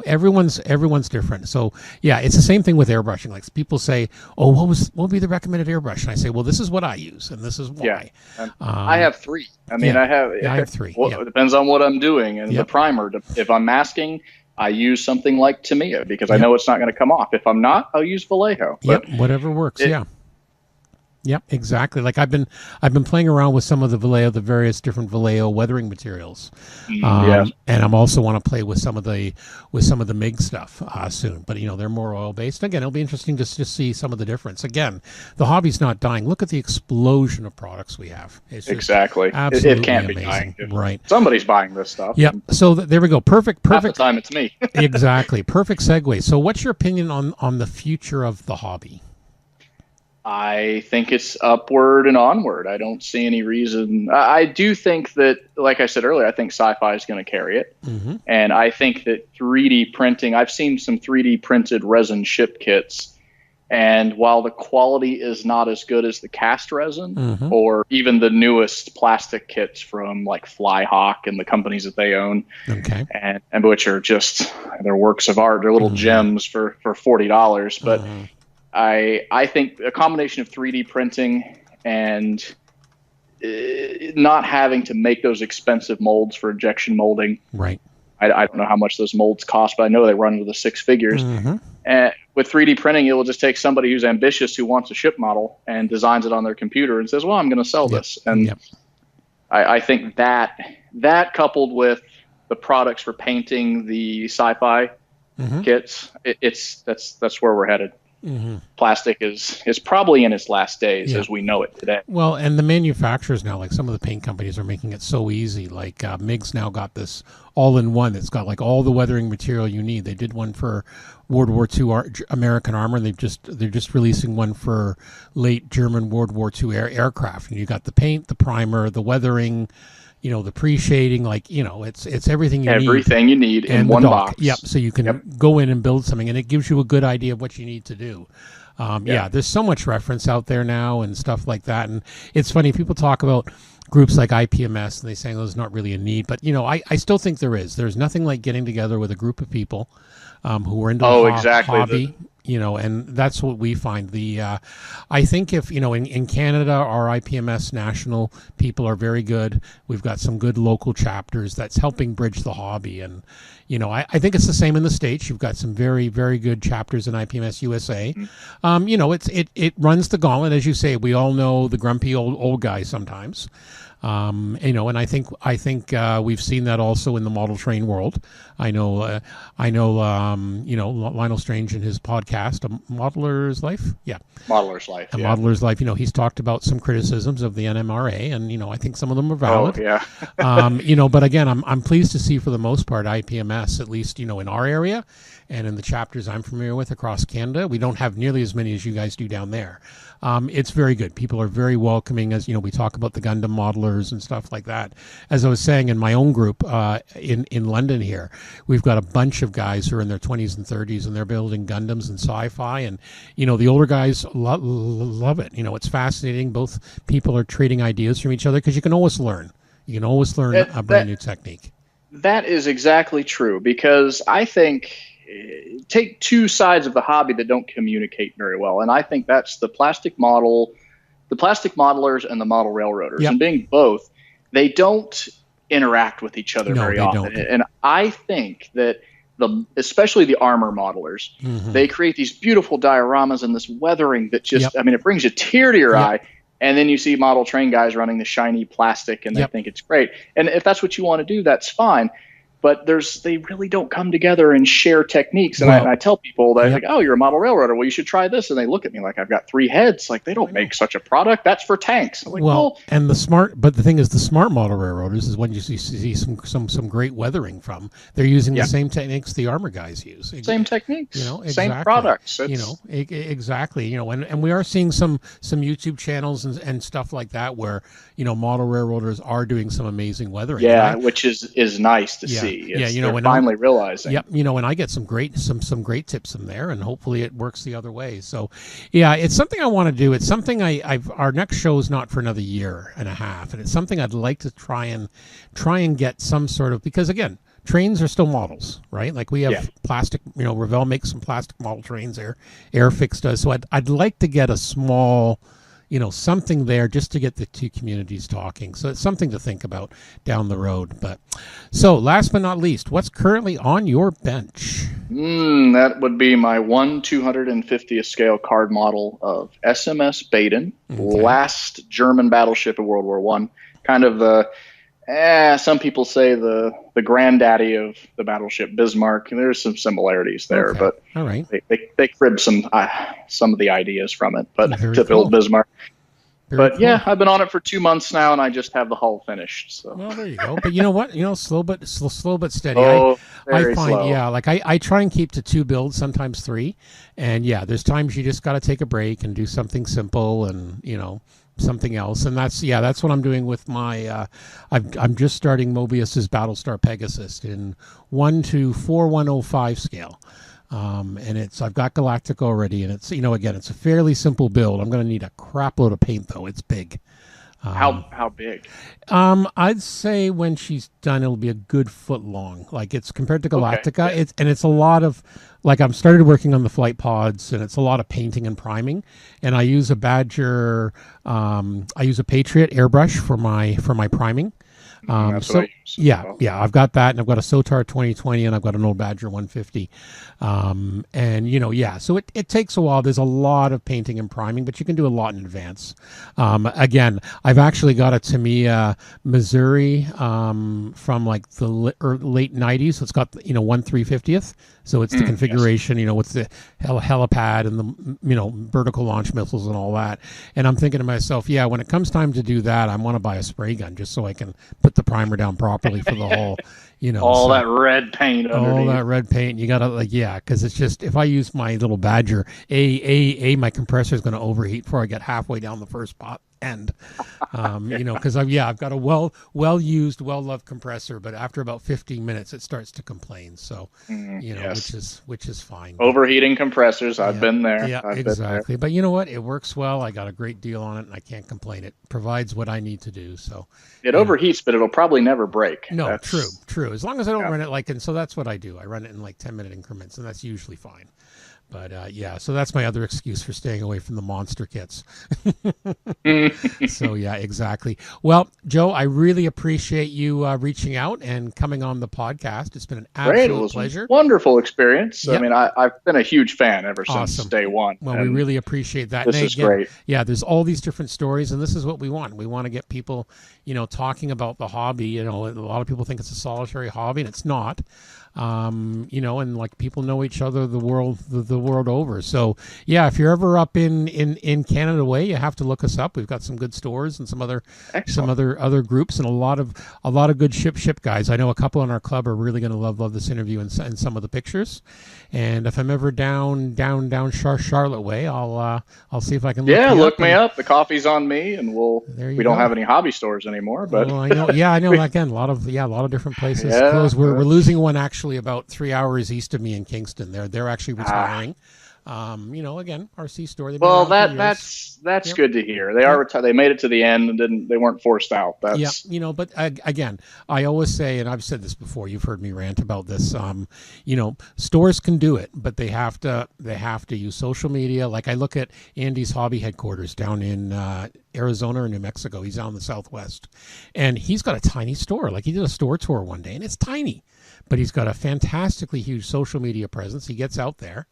everyone's different. So yeah, it's the same thing with airbrushing. Like people say, "Oh, what would be the recommended airbrush?" And I say, "Well, this is what I use, and this is why." Yeah. I have 3. I mean, yeah. I have 3. Well, Yeah. it depends on what I'm doing, and Yep. the primer. If I'm masking, I use something like Tamiya because I Yep. know it's not going to come off. If I'm not, I'll use Vallejo. Yep, whatever works. Yeah. Yep, exactly. Like I've been playing around with some of the various different Vallejo weathering materials, Yes. and I'm also want to play with some of the MIG stuff soon. But they're more oil based. Again, it'll be interesting just to see some of the difference. Again, the hobby's not dying. Look at the explosion of products we have. It's just Exactly. absolutely It can't be amazing. dying. Right. Somebody's buying this stuff. Yep. So there we go. Perfect. Half the time it's me. Exactly. Perfect segue. So, what's your opinion on the future of the hobby? I think it's upward and onward. I don't see any reason. I do think that, like I said earlier, I think sci-fi is going to carry it. Mm-hmm. And I think that 3D printing, I've seen some 3D printed resin ship kits. And while the quality is not as good as the cast resin Mm-hmm. or even the newest plastic kits from like Flyhawk and the companies that they own, Okay. and which are just, they're works of art, they're little Mm-hmm. gems for $40. But Mm-hmm. I think a combination of 3D printing and not having to make those expensive molds for injection molding. Right. I don't know how much those molds cost, but I know they run into the 6 figures. Mm-hmm. And with 3D printing, it will just take somebody who's ambitious, who wants a ship model and designs it on their computer and says, well, I'm going to sell this. And Yep. I think that coupled with the products for painting the sci-fi Mm-hmm. kits, that's where we're headed. Mm-hmm. Plastic is probably in its last days Yeah. as we know it today. Well, and the manufacturers now, like some of the paint companies, are making it so easy. Like MIG's now got this all-in-one. It's got like all the weathering material you need. They did one for World War II American armor, and they're just releasing one for late German World War II aircraft. And you got the paint, the primer, the weathering, the pre-shading. Like it's everything you need. Everything you need in And one the dock. box. Yep. So you can go in and build something, and it gives you a good idea of what you need to do. Yeah, there's so much reference out there now and stuff like that. And it's funny, people talk about groups like IPMS and they say there's not really a need. But, I still think there is. There's nothing like getting together with a group of people who are into the exactly. hobby. And that's what we find. I think if, in Canada, our IPMS national people are very good. We've got some good local chapters that's helping bridge the hobby. And, I think it's the same in the States. You've got some very, very good chapters in IPMS USA. It runs the gauntlet. As you say, we all know the grumpy old guy sometimes. And I think we've seen that also in the model train world. I know, Lionel Strange in his podcast, A Modeler's Life. Yeah. Modeler's Life. A Modeler's Life. He's talked about some criticisms of the NMRA, and I think some of them are valid. Oh, yeah. But again, I'm pleased to see for the most part IPMS, at least in our area and in the chapters I'm familiar with across Canada. We don't have nearly as many as you guys do down there. It's very good. People are very welcoming, as we talk about the Gundam modelers and stuff like that. As I was saying, in my own group in London here, we've got a bunch of guys who are in their 20s and 30s, and they're building Gundams and sci-fi. And the older guys love it. It's fascinating. Both people are trading ideas from each other because you can always learn. You can always learn a brand new technique. That is exactly true, because I think take two sides of the hobby that don't communicate very well, and I think that's the plastic modelers and the model railroaders. Yep. And being both, they don't interact with each other very often. Don't. And I think that especially the armor modelers, Mm-hmm. they create these beautiful dioramas and this weathering that just, Yep. it brings a tear to your Yep. eye. And then you see model train guys running the shiny plastic, and they Yep. think it's great. And if that's what you want to do, that's fine. but they really don't come together and share techniques. And I tell people that, like, oh, you're a model railroader. Well, you should try this. And they look at me like I've got 3 heads. Like, they don't make such a product. That's for tanks. I'm like, and but the thing is, the smart model railroaders is when you see some great weathering from. They're using the same techniques the armor guys use. Same techniques. Exactly. Same products. Exactly. And we are seeing some YouTube channels and stuff like that where model railroaders are doing some amazing weathering. Yeah, which is nice to see. They're finally realizing. Yep, and I get some great tips from there, and hopefully it works the other way. So, yeah, it's something I want to do. It's something our next show is not for another year and a half, and it's something I'd like to try and get some sort of, because again, trains are still models, right? Like we have plastic. Revell makes some plastic model trains. Airfix does. So I'd like to get a small, something there just to get the two communities talking. So it's something to think about down the road. But so last but not least, what's currently on your bench? That would be my 1/250th scale card model of SMS Baden, last German battleship of World War I. Kind of the, some people say the granddaddy of the battleship Bismarck. There's some similarities there, but all right, they cribbed some of the ideas from it, but Very to build Bismarck. Very But cool. I've been on it for 2 months now, and I just have the hull finished. So. Well, there you go. But you know what? Slow but steady. Very I find, slow. like I try and keep to 2 builds, sometimes 3, and there's times you just got to take a break and do something simple, and something else. And that's what I'm doing with my. I'm just starting Mobius's Battlestar Pegasus in 1/4105 scale. And I've got Galactica already, and it's again, it's a fairly simple build. I'm going to need a crap load of paint though. It's big. How big? I'd say when she's done, it'll be a good foot long. Like it's compared to Galactica, it's a lot of, like, I've started working on the flight pods, and it's a lot of painting and priming. And I use a Badger, I use a Patriot airbrush for my priming. That's what I use. I've got that, and I've got a Sotar 2020, and I've got an old Badger 150. So it takes a while. There's a lot of painting and priming, but you can do a lot in advance. Again, I've actually got a Tamiya Missouri from like the late 90s. So it's got 1/350th. So it's the configuration, with the helipad and the vertical launch missiles and all that. And I'm thinking to myself, when it comes time to do that, I want to buy a spray gun just so I can put the primer down properly for the whole, all that red paint underneath. All that red paint. You gotta because it's just, if I use my little Badger, my compressor is going to overheat before I get halfway down the first end. Because I've got a well used, well loved compressor, but after about 15 minutes it starts to complain. So which is fine. Overheating compressors, I've been there. Yeah, exactly. But you know what? It works well. I got a great deal on it, and I can't complain. It provides what I need to do. So it overheats, but it'll probably never break. No, true. As long as I don't run it and so that's what I do. I run it in like 10-minute increments, and that's usually fine. But so that's my other excuse for staying away from the monster kits. So exactly. Well, Joe, I really appreciate you reaching out and coming on the podcast. It's been an absolute pleasure. Wonderful experience. Yep. I mean, I've been a huge fan ever since day one. Well, we really appreciate that. This is great. Yeah, there's all these different stories, and this is what we want. We want to get people, talking about the hobby. A lot of people think it's a solitary hobby, and it's not. And like people know each other the world over. So if you're ever up in Canada way, you have to look us up. We've got some good stores and some other groups, and a lot of good ship guys. I know a couple in our club are really going to love this interview and some of the pictures. And if I'm ever down Charlotte way, I'll see if I can look me up. The coffee's on me, and we don't have any hobby stores anymore, but I know. Again, a lot of different places closed. We're losing one actually about 3 hours east of me in Kingston. They're actually retiring. Again, RC store. Well, that's good to hear. They are they made it to the end and they weren't forced out. That's but again, I always say, and I've said this before. You've heard me rant about this. Stores can do it, but they have to use social media. Like I look at Andy's hobby headquarters down in Arizona or New Mexico. He's out in the Southwest, and he's got a tiny store. Like he did a store tour one day, and it's tiny. but he's got a fantastically huge social media presence. He gets out there.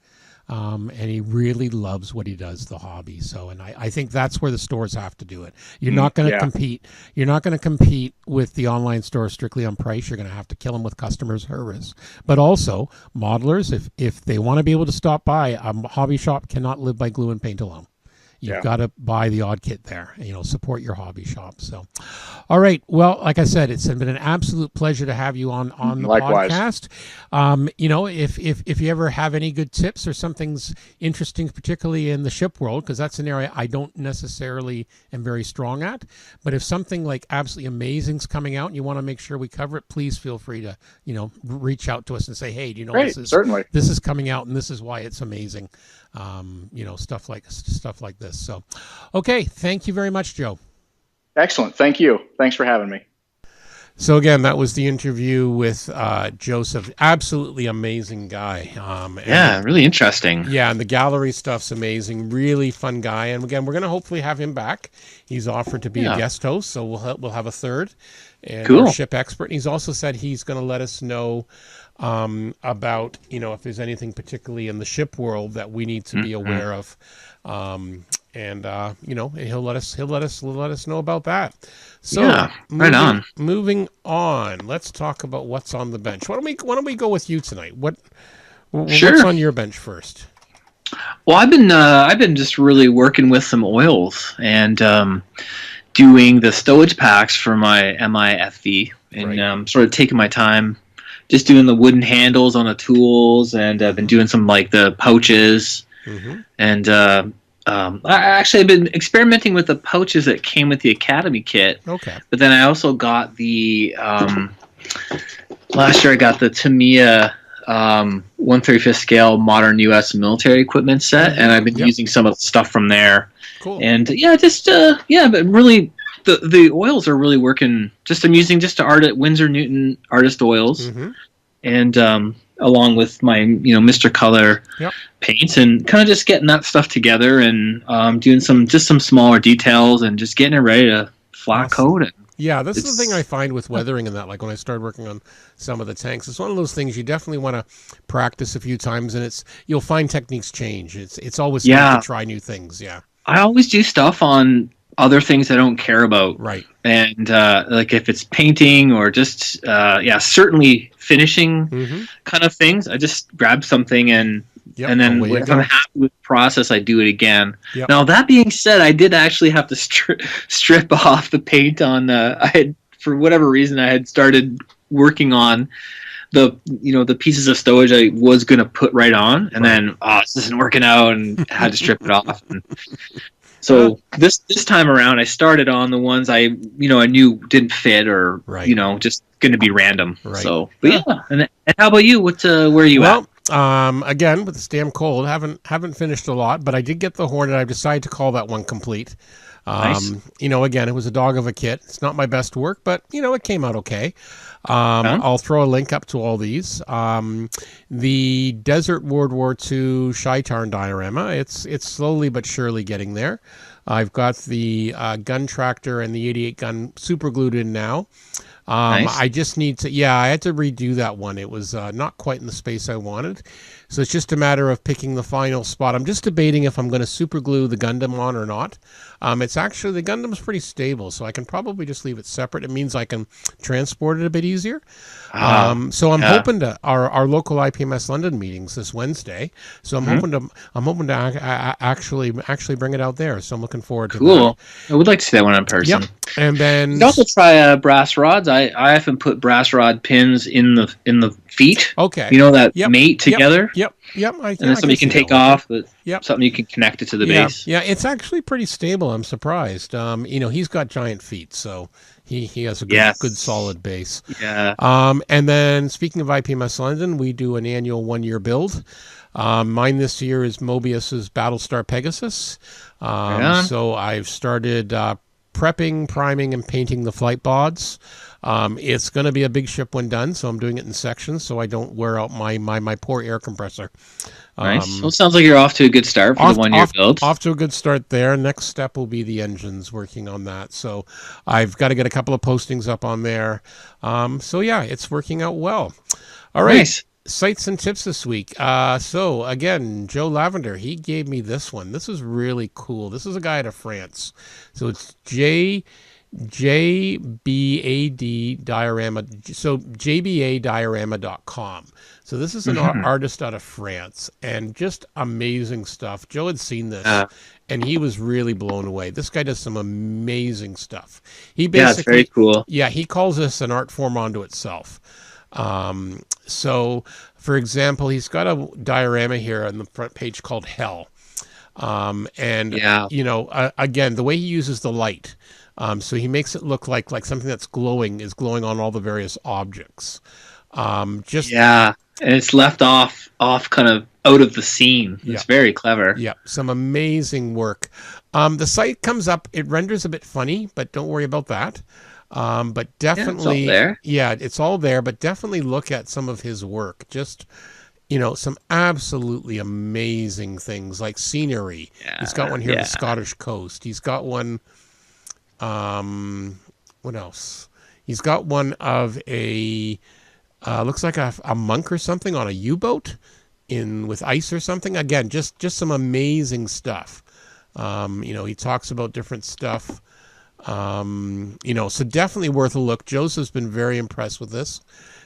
And he really loves what he does, the hobby. So, and I think that's where the stores have to do it. You're not going to compete. You're not going to compete with the online store strictly on price. You're going to have to kill them with customer service. But also, modelers, if they want to be able to stop by, a hobby shop cannot live by glue and paint alone. You've got to buy the odd kit there, support your hobby shop. So, all right. Well, like I said, it's been an absolute pleasure to have you on the podcast. If you ever have any good tips or something's interesting, particularly in the ship world, because that's an area I don't necessarily am very strong at, but if something like absolutely amazing's coming out and you want to make sure we cover it, please feel free to, reach out to us and say, hey, certainly. This is coming out and this is why it's amazing. Stuff like this. So, okay. Thank you very much, Joe. Excellent. Thank you. Thanks for having me. So again, that was the interview with Joseph. Absolutely amazing guy. Really interesting. Yeah, and the gallery stuff's amazing. Really fun guy. And again, we're going to hopefully have him back. He's offered to be a guest host, so we'll have a third. And cool. Our ship expert. And he's also said he's going to let us know about if there's anything particularly in the ship world that we need to be aware of. He'll let us know about that. So moving on, let's talk about what's on the bench. Why don't we go with you tonight? What's on your bench first? Well, I've been just really working with some oils and doing the stowage packs for my MIFV, and sort of taking my time, just doing the wooden handles on the tools, and I've been doing some like the pouches, and I've been experimenting with the pouches that came with the Academy kit. Okay. But then I also got the last year I got the Tamiya 1/35 scale modern U.S. military equipment set, and I've been using some of the stuff from there. Cool. And but really the oils are really working. I'm using Winsor Newton artist oils, and along with my Mr. Color paints, and kind of just getting that stuff together, and doing some smaller details, and just getting it ready to flat coat it. Yeah, this is the thing I find with weathering and that. Like when I started working on some of the tanks, it's one of those things you definitely want to practice a few times, and you'll find techniques change. It's always fun to try new things. Yeah, I always do stuff on other things I don't care about. Right. And like if it's painting or just certainly finishing kind of things, I just grab something and then if I'm happy with the process, I do it again. Yep. Now that being said, I did actually have to strip off the paint on. I had, for whatever reason, I had started working on the pieces of stowage I was gonna put right on, and then this isn't working out, and had to strip it off. And so this time around, I started on the ones I knew didn't fit, or just going to be random. Right. So, but and how about you? Where are you at? Again, with this damn cold, haven't finished a lot, but I did get the Hornet. I've decided to call that one complete. Nice. Again, it was a dog of a kit. It's not my best work, but it came out okay. I'll throw a link up to all these. The Desert World War II Shaitarn diorama. It's slowly but surely getting there. I've got the gun tractor and the 88 gun super glued in now. Nice. I just need to, I had to redo that one. It was not quite in the space I wanted. So it's just a matter of picking the final spot. I'm just debating if I'm going to super glue the Gundam on or not. It's actually, the Gundam's pretty stable, so I can probably just leave it separate. It means I can transport it a bit easier. So I'm hoping to, our local IPMS London meetings this Wednesday. So I'm hoping to actually bring it out there. So I'm looking forward to that. Cool. I would like to see that one in person. Yep. And then you can also try brass rods. I often put brass rod pins in the feet. Okay. That mate together. Yep. And then something you can take off, but something you can connect it to the base. Yeah, it's actually pretty stable. I'm surprised. He's got giant feet, so he has a good solid base. Yeah. And then speaking of IPMS London, we do an annual 1-year build. Mine this year is Mobius's Battlestar Pegasus. So I've started prepping, priming, and painting the flight bods. It's going to be a big ship when done, so I'm doing it in sections so I don't wear out my poor air compressor. Nice. Well, it sounds like you're off to a good start for the one-year build. Off to a good start there. Next step will be the engines, working on that. So I've got to get a couple of postings up on there. So yeah, it's working out well. All right. Nice. Sites and tips this week. So again, Joe Lavender, he gave me this one. This is really cool. This is a guy out of France. So it's JBAD diorama. So jbadiorama.com. So this is an artist out of France, and just amazing stuff. Joe had seen this, and he was really blown away. This guy does some amazing stuff. He basically, it's very cool. Yeah, he calls this an art form unto itself. So, for example, he's got a diorama here on the front page called Hell. Again, the way he uses the light, so he makes it look like something that's glowing is glowing on all the various objects. And it's left off kind of out of the scene. It's very clever. Yeah, some amazing work. The site comes up, it renders a bit funny, but don't worry about that. But definitely, it's all there, but definitely look at some of his work. Just, some absolutely amazing things like scenery. He's got one here, the Scottish coast. He's got one, what else? He's got one of a, looks like a monk or something on a U-boat with ice or something. Again, just some amazing stuff. He talks about different stuff. So definitely worth a look. Joseph's been very impressed with this.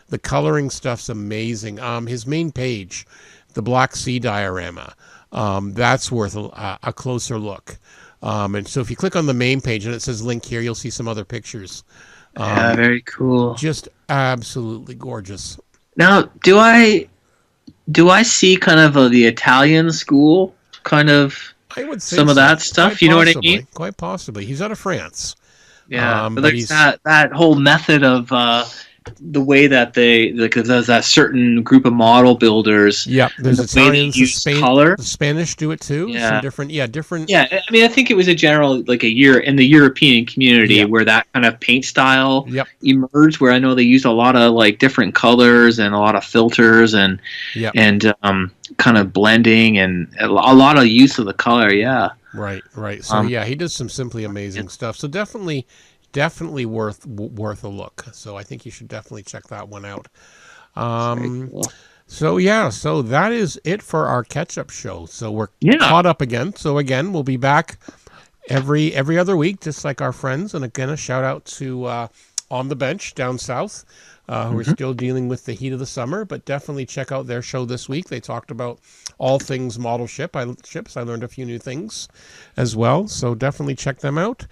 The coloring stuff's amazing. His main page, the Black Sea diorama, that's worth a closer look. And so if you click on the main page and it says link here, you'll see some other pictures. Very cool. Just absolutely gorgeous. Now, do I see kind of the Italian school kind of? I would say some of that stuff. You know what I mean? Quite possibly. He's out of France. Yeah, but there's that whole method of the way that there's that certain group of model builders. Yeah, there's Italians, the Spanish do it too. Yeah, some different. Yeah, I mean, I think it was a general in the European community where that kind of paint style emerged. Where I know they used a lot of different colors and a lot of filters and kind of blending and a lot of use of the color. Yeah. Right. So he does some simply amazing stuff. So definitely worth a look. So I think you should definitely check that one out. Cool. So that is it for our catch-up show. So we're caught up again. So again, we'll be back every other week, just like our friends. And again, a shout out to On the Bench down south, who are still dealing with the heat of the summer, but definitely check out their show this week. They talked about all things model ships. I learned a few new things as well. So definitely check them out.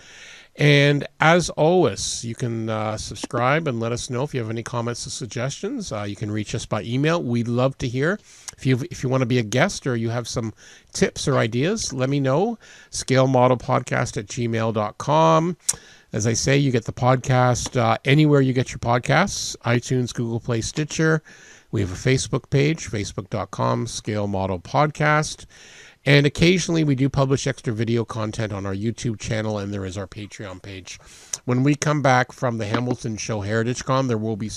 And as always, you can subscribe and let us know if you have any comments or suggestions. You can reach us by email. We'd love to hear. If you want to be a guest or you have some tips or ideas, let me know. scalemodelpodcast@gmail.com. As I say, you get the podcast anywhere you get your podcasts, iTunes, Google Play, Stitcher. We have a Facebook page, facebook.com, Scale Model Podcast. And occasionally we do publish extra video content on our YouTube channel, and there is our Patreon page. When we come back from the Hamilton Show Heritage Con, there will be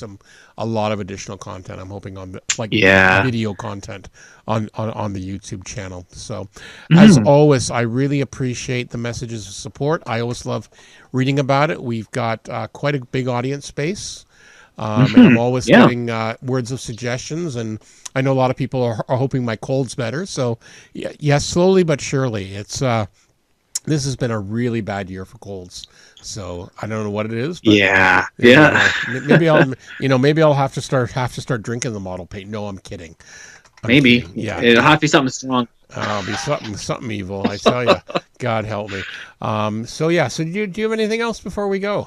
a lot of additional content. I'm hoping on video content on the YouTube channel. So as always, I really appreciate the messages of support. I always love reading about it. We've got quite a big audience space. And I'm always getting words of suggestions, and I know a lot of people are hoping my cold's better. So, slowly but surely, it's this has been a really bad year for colds. So I don't know what it is. But, maybe I'll have to start drinking the model paint. No, I'm kidding. Maybe. Yeah, it'll have to be something strong. I'll be something evil. I tell you, God help me. So do you have anything else before we go?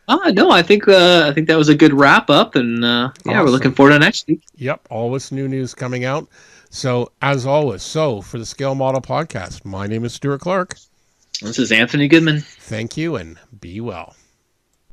No, I think that was a good wrap up, and awesome. We're looking forward to next week. Yep, always new news coming out. So as always, for the Scale Model Podcast, my name is Stuart Clark. This is Anthony Goodman. Thank you, and be well.